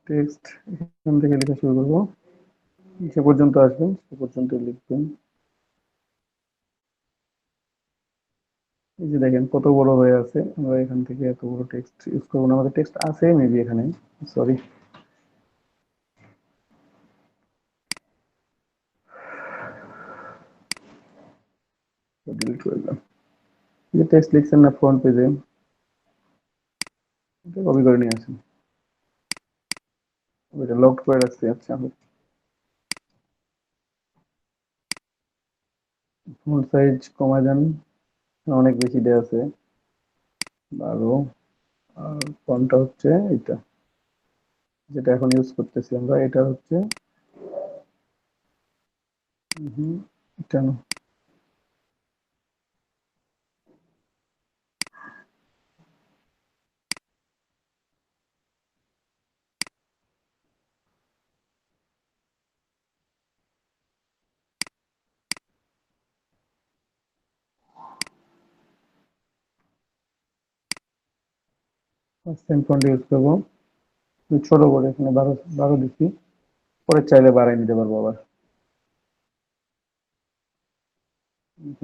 Speaker 6: টেক্সট এখান থেকে লেখা শুরু করবো, সে পর্যন্ত আসবেন, সে পর্যন্ত লিখবেন। এই যে দেখেন কত বড় হয়ে আছে, আমরা এখান থেকে এত বড় টেক্সট ইউজ করবো না, আমাদের টেক্সট আছে মেবি এখানে, সরি, ডিলিট করে দিলাম। এই যে টেক্সট লিখছেন না ফ্রন্ট পেজে, এটা কপি করে নিয়ে আসেন, এটা লক করে রাখছি। আচ্ছা, ফন্ট সাইজ কমায় দেন, অনেক বেশি দেওয়া আছে 12, আর ফন্টটা হচ্ছে এটা যেটা এখন ইউজ করতেছি আমরা, এটা হচ্ছে এটা না, সেম ফন্ট ইউজ করবো, ছোট করে এখানে 12 দিচ্ছি, পরে চাইলে বাড়াই নিতে পারবো আবার।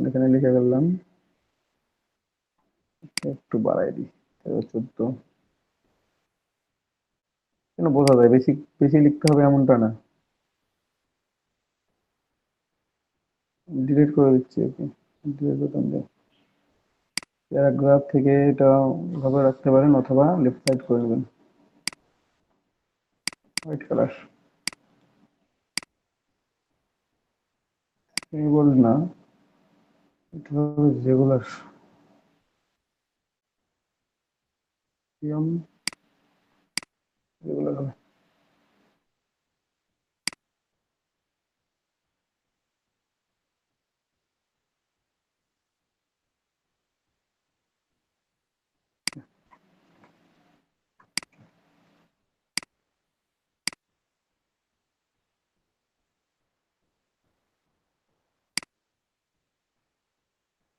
Speaker 6: এখানে লিখে ফেললাম, একটু বাড়াই দিই 14। কেন বোঝা যায় বেশি বেশি লিখতে হবে এমনটা না, ডিলিট করে দিচ্ছি ওকে, ডিলিট বোতাম দিয়ে। প্যারাগ্রাফ থেকে এটা ভাবে রাখতে পারেন অথবা লেফট সাইড করে নেবেন, হোয়াইট কালার। সিম্বল না, এটা হবে রেগুলার, রেগুলার হবে।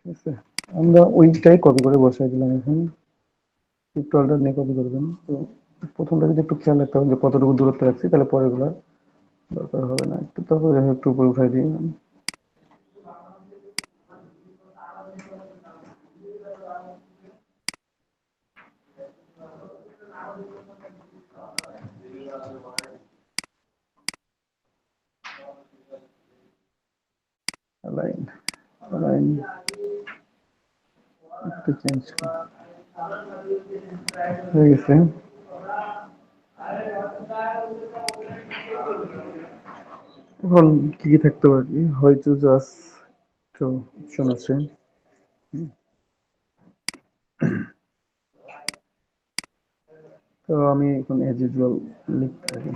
Speaker 6: ঠিক আছে, আমরা ওইটাই কপি করে বসাই দিলাম। এখন একটু অল্টার নিয়ে কপি করবেন। তো প্রথমটা যদি একটু খেয়াল রাখতে হবে যে কতটুকু দূরত্ব রাখছি, তাহলে পরেরগুলো দরকার হবে না। একটু তারপরে একটু উপরে উঠাই দিই, অ্যালাইন অ্যালাইন একটু চেঞ্জ হয়ে গেছে। এখন কি কি থাকতে পারে, হয়তো জাস্ট তো অপশন আছে। তো আমি এখন এজ ইউজুয়াল লিখতে থাকি,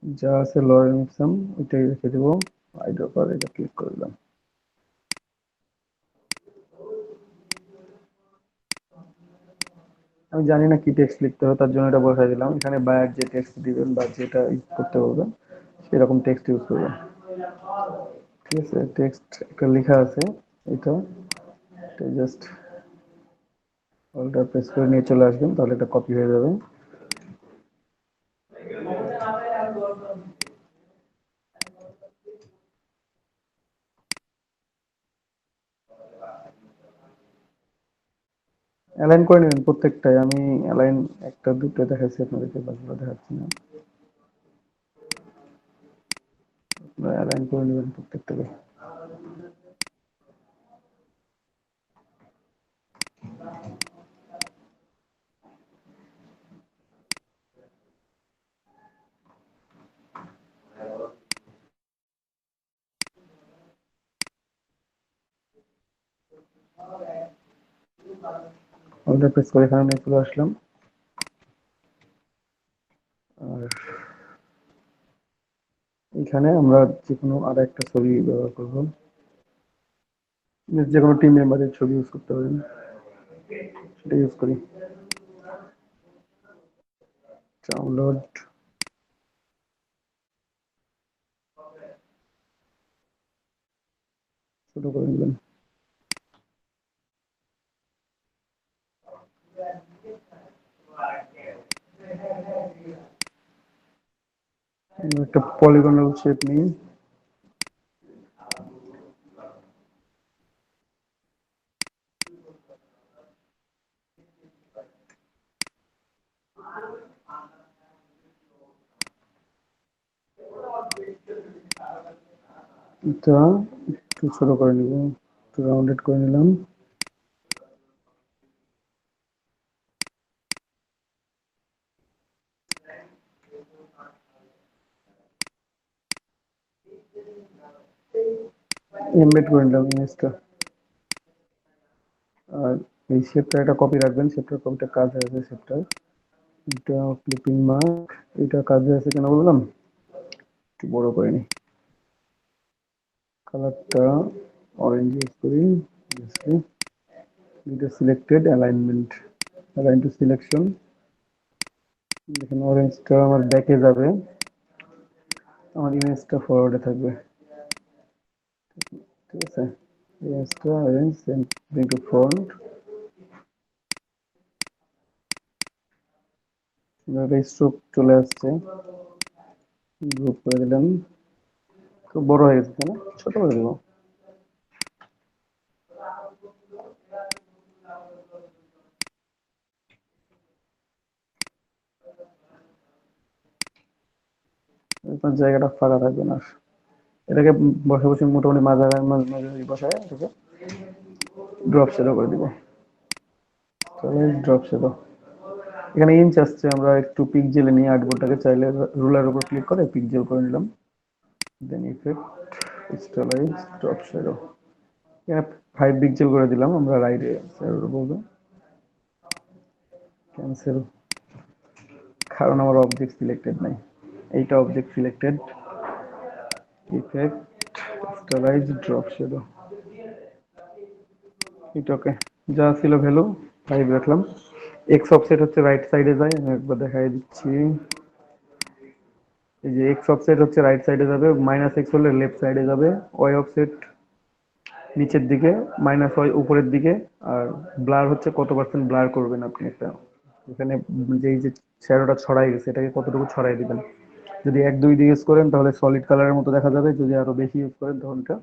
Speaker 6: যা আছে লরেন্সম ওইটাই রেখে দেবো। আইডার পর এটা ক্লিক করে দিলাম। আমি জানি না কি টেক্সট লিখতে হবে, তার জন্য এটা বসাই দিলাম। এখানে বায়ার যে টেক্সট দিবেন বা যেটা ইউজ করতে বলবেন সেরকম টেক্সট ইউজ করবেন। ঠিক আছে, টেক্সট একটা লেখা আছে, এটা জাস্ট অল্টার প্রেস করে নিয়ে চলে আসবেন, তাহলে এটা কপি হয়ে যাবে। অ্যালাইন করে নেবেন প্রত্যেকটাই, আমি অ্যালাইন একটা দুটো দেখাচ্ছি আপনাদেরকে, বাকিগুলো দেখাচ্ছি না। আপনারা অ্যালাইন করে নেবেন প্রত্যেকটাকে। অল্টার প্রেস করে এখানে নিয়ে চলে আসলাম। আর এখানে আমরা যে কোনো আর একটা ছবি ব্যবহার করবো, যে কোনো টিম মেম্বারের ছবি ইউজ করতে পারেন, সেটা ইউজ করি। ডাউনলোড, ছোট করে নেবেন। একটা পলিগনাল শেপ নিই, এটা একটু ছোট করে নিব, একটু রাউন্ডেড করে নিলাম। এমবেড করে নিলাম ইমেজটা। আর এই শেপটা একটা কপি রাখবেন, শেপটার কপিটা কাজে আছে, শেপটার এটা ক্লিপিং মার্ক, এটা কাজে আছে কেন বললাম, একটু বড় করে নিই। কালারটা অরেঞ্জ ইউজ করি, এটা selected alignment, align two selection. দেখেন অরেঞ্জটা আমার ব্যাকে যাবে, আমার ইমেজটা ফরওয়ার্ডে থাকবে। ঠিক আছে, extra arrange send to font, এভাবে স্ট্রোক চলে আসছে, গ্রুপ করে দিলাম, খুব বড় হয়ে গেছে তাই না, ছোট করে দেবো। এরপর জায়গাটা ফাঁকা থাকবে না। এটাকে বসে বসে মোটামুটি মাঝামাঝি বসায় এটাকে ড্রপ শ্যাডো করে দিব। তাহলে ড্রপ শ্যাডো এখানে ইঞ্চ আসছে, আমরা একটু পিক্সেলে নিয়ে আর্টবোর্ডটাকে চাইলে রুলার উপর ক্লিক করে পিক্সেল করে নিলাম, দেন ইফেক্ট স্টাইলাইজ ড্রপ শ্যাডো, এখানে 5 পিক্সেল করে দিলাম আমরা, রাইটে শ্যাডো বলবো ক্যান্সেল, কারণ আমার অবজেক্ট সিলেক্টেড নাই, এইটা object selected, effect stylise drop shadow, এটা ওকে, যা ছিল ভ্যালু 5 রাখলাম। এক্স অফসেট হচ্ছে রাইট সাইডে যায়, আমি একবার দেখাই দিচ্ছি, এই যে এক্স অফসেট হচ্ছে রাইট সাইডে যাবে, মাইনাস এক্স হলে লেফট সাইডে যাবে, ওয়াই অফসেট নিচের দিকে, মাইনাস ওয়াই উপরের দিকে, আর ব্লার হচ্ছে কত পার্সেন্ট ব্লার করবেন আপনি, একটা এখানে যে এই যে শ্যাডোটা ছড়াই গেছে এটাকে কতটুকু ছড়াই দিবেন, যদি 1-2 দিয়ে ইউজ করেন তাহলে সলিড কালারের মতো দেখা যাবে, যদি আরো বেশি ইউজ করেন তখন এটা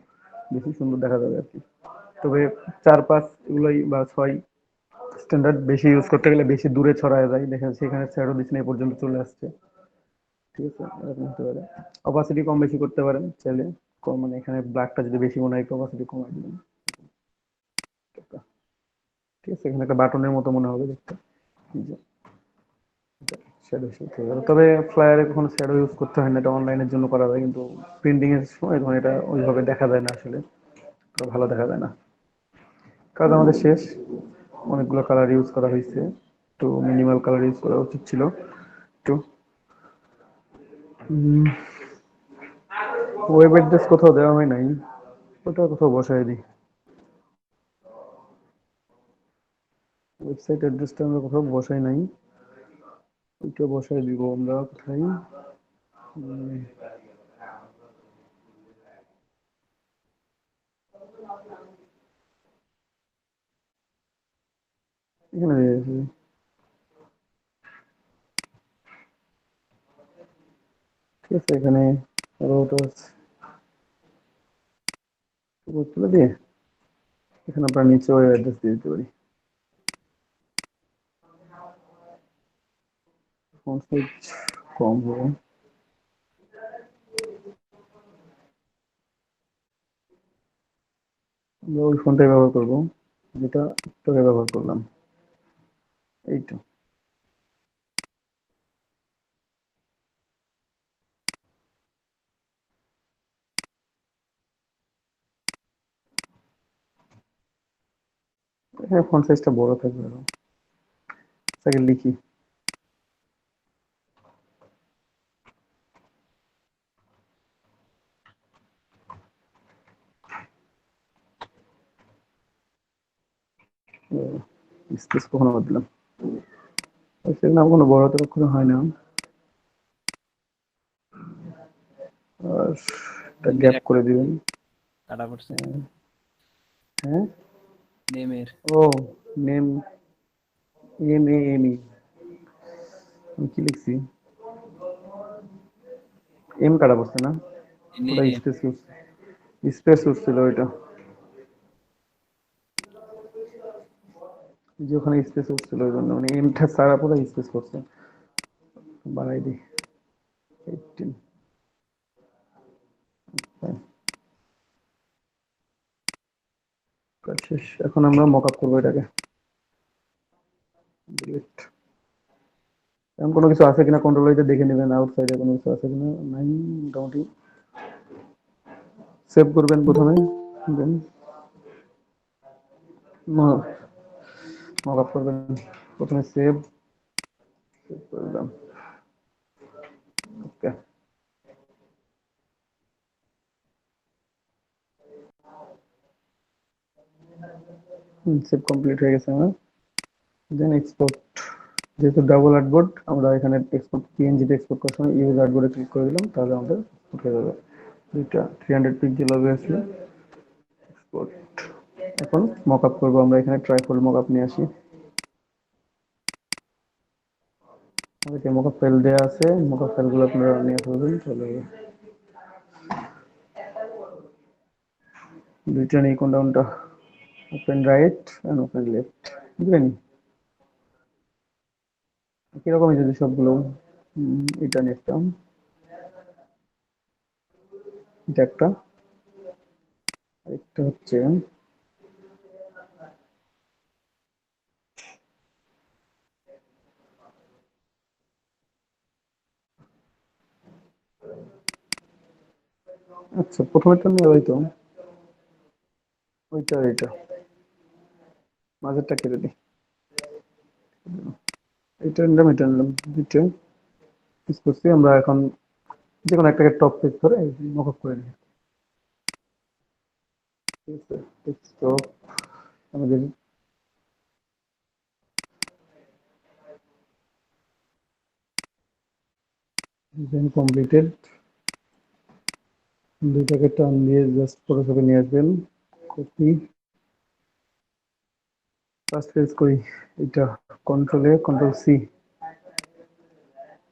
Speaker 6: বেশি সুন্দর দেখা যাবে আর কি। তবে 4-5 এগুলোই বা 6 স্ট্যান্ডার্ড, বেশি ইউজ করতে গেলে বেশি দূরে ছড়ায় যায়, দেখা যাচ্ছে এখানে শ্যাডো দিচ্ছেন এই পর্যন্ত চলে আসছে, ঠিক আছে, এরকম হতে পারে। অপাসিটি কম বেশি করতে পারেন চাইলে, কম মানে এখানে ব্ল্যাকটা যদি বেশি মনে হয় অপাসিটি কমাই দিবেন, ঠিক আছে, এখানে একটা বাটনের মতো মনে হবে দেখতে, এই যে শ্যাডো শুট হয়ে গেল। তবে ফ্লায়ারে কখনো শ্যাডো ইউজ করতে হয় না, এটা অনলাইনের জন্য করা যায়, কিন্তু প্রিন্টিং এর সময় তখন এটা ওইভাবে দেখা যায় না, আসলে ভালো দেখা যায় না। কাজ আমাদের শেষ, অনেকগুলো কালার ইউজ করা হয়েছে, একটু মিনিমাল কালার ইউজ করা উচিত ছিল একটু। ওয়েব অ্যাড্রেস কোথাও দেওয়া হয় নাই, ওটা কোথাও বসায় দিই, ওয়েবসাইট অ্যাড্রেসটা আমরা কোথাও বসাই নাই, ওইটা বসায় দিব আমরা কোথায়, এখানে দিয়েছি, ঠিক আছে, এখানে আরো ওটা তুলে দিয়ে এখানে আপনার নিচে ওই অ্যাড্রেস দিয়ে দিতে পারি, ফন্ট সাইজ কম হবে, আমরা ওই ফন্টটাই ব্যবহার করবো যেটা তোকে ব্যবহার করলাম, এইটা। এখানে ফন্ট সাইজটা বড় থাকবে আরো, আগে লিখি, স্পেস কখনো বাদ দিলাম, সেখানে আমার কোনো বড় হাতের অক্ষরে হয় না, আর একটা গ্যাপ করে দিবেন,
Speaker 7: কাটা পড়ছে
Speaker 6: হ্যাঁ,
Speaker 7: নেমের।
Speaker 6: ও নেম, এম আমি কি লিখছি, এম কাটা পড়ছে না, ওটা স্পেস ইউজ ছিল ওইটা, যে ওখানে স্পেস ইউজ ছিল ওই জন্য, মানে এমটা সারা পুরো স্পেস করছে, বাড়াই দিই 18, কাজ শেষ, এখন আমরা মক আপ করবো এটাকে, ডিলিট, এমন কোনো কিছু আছে কিনা কন্ট্রোল এটা দেখে নেবেন, আউটসাইডে কোনো কিছু আছে কিনা, নাই মোটামুটি, সেভ করবেন প্রথমে, দেন মক আপ করবেন, প্রথমে সেভ করলাম, ওকে, সেভ কমপ্লিট হয়ে গেছে আমার, দেন এক্সপোর্ট, যেহেতু ডাবল আর্টবোর্ড আমরা এখানে এক্সপোর্ট পিএনজি তে এক্সপোর্ট করার সময় ইউজ আর্টবোর্ডে ক্লিক করে দিলাম, তাহলে আমাদের উঠে যাবে, দুইটা 300 পিক্সেল অবভিয়াসলি, Good. এখন মকআপ করব আমরা, এখানে ট্রাইফল মকআপ নিয়ে আসি। আমাদেরকে মকআপ ফাইল দেওয়া আছে, মকআপ ফাইলগুলো আপনারা নিয়ে ফেলবেন, চলে যাবে। দুইটা নেই, কোনটা কোনটা? Open right and open left, বুঝলেন? কিরকমই যদি সবগুলো এটা নিতাম, এটা একটা, একটা হচ্ছে আচ্ছা প্রথমেরটা নিয়ে হয়তো ওইটা, এটা মাঝেরটা কেটে দিই, এটা নিলাম, এটা নিলাম, দুইটা ইউজ করছি। আমরা এখন যে কোনো একটাকে টপ পেজ ধরে মকআপ করে নিই, ঠিক আছে? ডেস্কটপ আমাদের ডিজাইন কমপ্লিটেড। দুইটাকে টান দিয়ে জাস্ট ফটোশপে নিয়ে আসবেন, কপি, ফার্স্ট পেজ করি, এটা কন্ট্রোল এ কন্ট্রোল সি,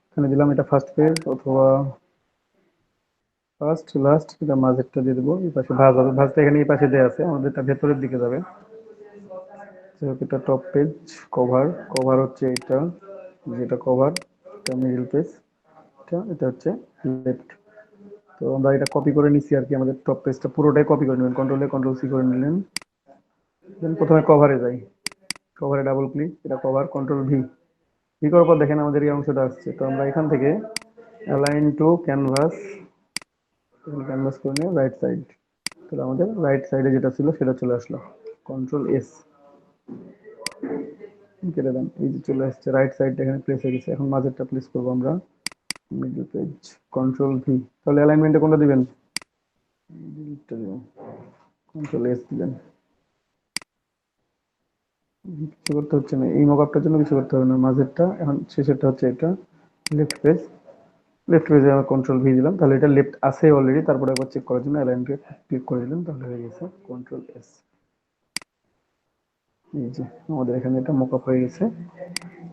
Speaker 6: এখানে দিলাম এটা ফার্স্ট পেজ, অথবা ফার্স্ট লাস্ট, এটা মাঝেরটা দিয়ে দেবো, এই পাশে ভাঁজ হবে, ভাঁজটা এখানে এই পাশে দেওয়া আছে, আমাদেরটা ভেতরের দিকে যাবে। এটা টপ পেজ, কভার, কভার হচ্ছে এটা, যেটা কভার, এটা মিডল পেজ, এটা হচ্ছে লেফট। তো আমরা এটা কপি করে নিচ্ছি আর কি, আমাদের টপ পেজটা পুরোটাই কপি করে নেবেন, কন্ট্রোল এ কন্ট্রোল সি করে নিলেন। দেন প্রথমে কভারে যাই, কভারে ডাবল ক্লিক, এটা কভার, কন্ট্রোল ভি, ভি করার পর দেখেন আমাদের এই অংশটা আসছে। তো আমরা এখান থেকে অ্যালাইন টু ক্যানভাস, ক্যানভাস করে নিয়ে রাইট সাইড, তাহলে আমাদের রাইট সাইডে যেটা ছিল সেটা চলে আসলো, কন্ট্রোল এস কেটে দেন, এই যে চলে আসছে রাইট সাইডটা এখানে প্লেস হয়ে গেছে। এখন মাঝেরটা প্লেস করবো আমরা, মিডল পেজ, কন্ট্রোল ভি, তাহলে অ্যালাইনমেন্টে কোনটা দিবেন? মিডলটা দিবেন, কন্ট্রোল এস দিবেন। কিছু করতে হচ্ছে না, এই মকআপটার জন্য কিছু করতে হবে না। মাঝেরটা এখন, শেষেরটা হচ্ছে এটা লেফট পেজ, লেফট পেজে আমরা কন্ট্রোল ভি দিলাম, তাহলে এটা লেফট আছে অলরেডি, তারপরে একবার চেক করার জন্য অ্যালাইনকে ক্লিক করে দিলাম, তাহলে হয়ে গেছে কন্ট্রোল এস। এই যে আমাদের এখানে এটা মকআপ হয়ে গেছে।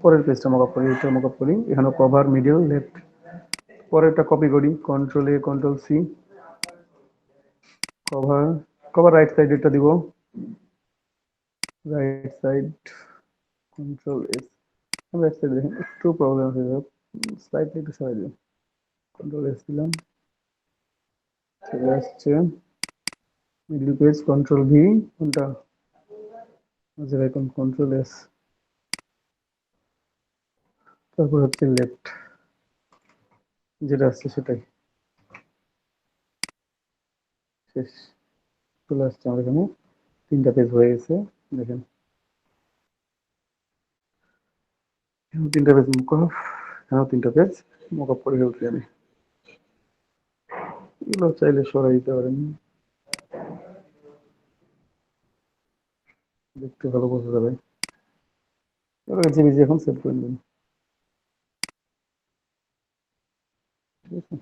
Speaker 6: পরের পেজটা মকআপ করি, এটা মকআপ করি, এখানে কভার, মিডল, লেফট, পরেরটা কপি করি, control A control C, cover, cover right side এটা দিব, right side, control S, right side দেখেন একটু প্রবলেম হয়ে যাবে, স্লাইডটা একটু সরাই দিন, কন্ট্রোল এস দিলাম, চলে আসছে। মিডল পেজ কন্ট্রোল ভি, কোনটা মাঝের আইকন কন্ট্রোল এস, তারপর হচ্ছে লেফট, যেটা আসছে সেটাই, শেষ, চলে আসছে আমার এখানে তিনটা পেজ হয়ে গেছে। দেখেন তিনটা পেজ মুকআপ, এখানেও তিনটা পেজ মুকআপ করে ফেলছি আমি। এগুলো চাইলে সরাই দিতে পারেন, দেখতে ভালো বোঝা যাবে। এবার জিবিজি এখন সেভ করে নেবেন, ঠিক আছে?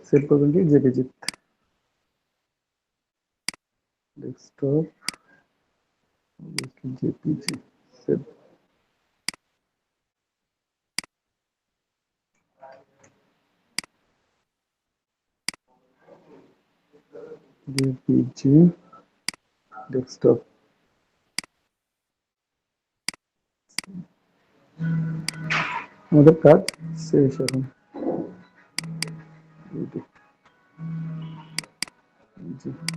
Speaker 6: সেভ করবেন কি JPG, desktop, JPG, save, JPG, desktop. আমাদের কাজ শেষ এখন,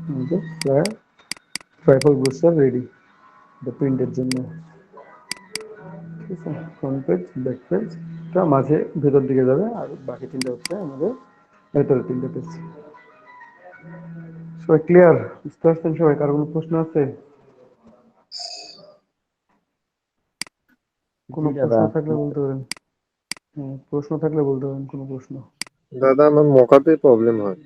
Speaker 6: আমাদের প্রায় ট্রাইপল ব্রোচার রেডি প্রিন্টের জন্য, ঠিক আছে? ফ্রন্ট পেজ, ব্যাক পেজ, টা মাঝে ভেতর দিকে যাবে, আর বাকি তিনটা হচ্ছে আমাদের ভেতরের তিনটা পেজ। সবাই ক্লিয়ার? বুঝতে পারছেন সবাই? কারো কোনো প্রশ্ন আছে? কোনো
Speaker 5: জি দাদা।
Speaker 6: প্রশ্ন থাকলে বলতে পারেন। হ্যাঁ, প্রশ্ন থাকলে বলতে পারেন, কোনো প্রশ্ন।
Speaker 8: দাদা আমার মকআপে প্রবলেম হয়।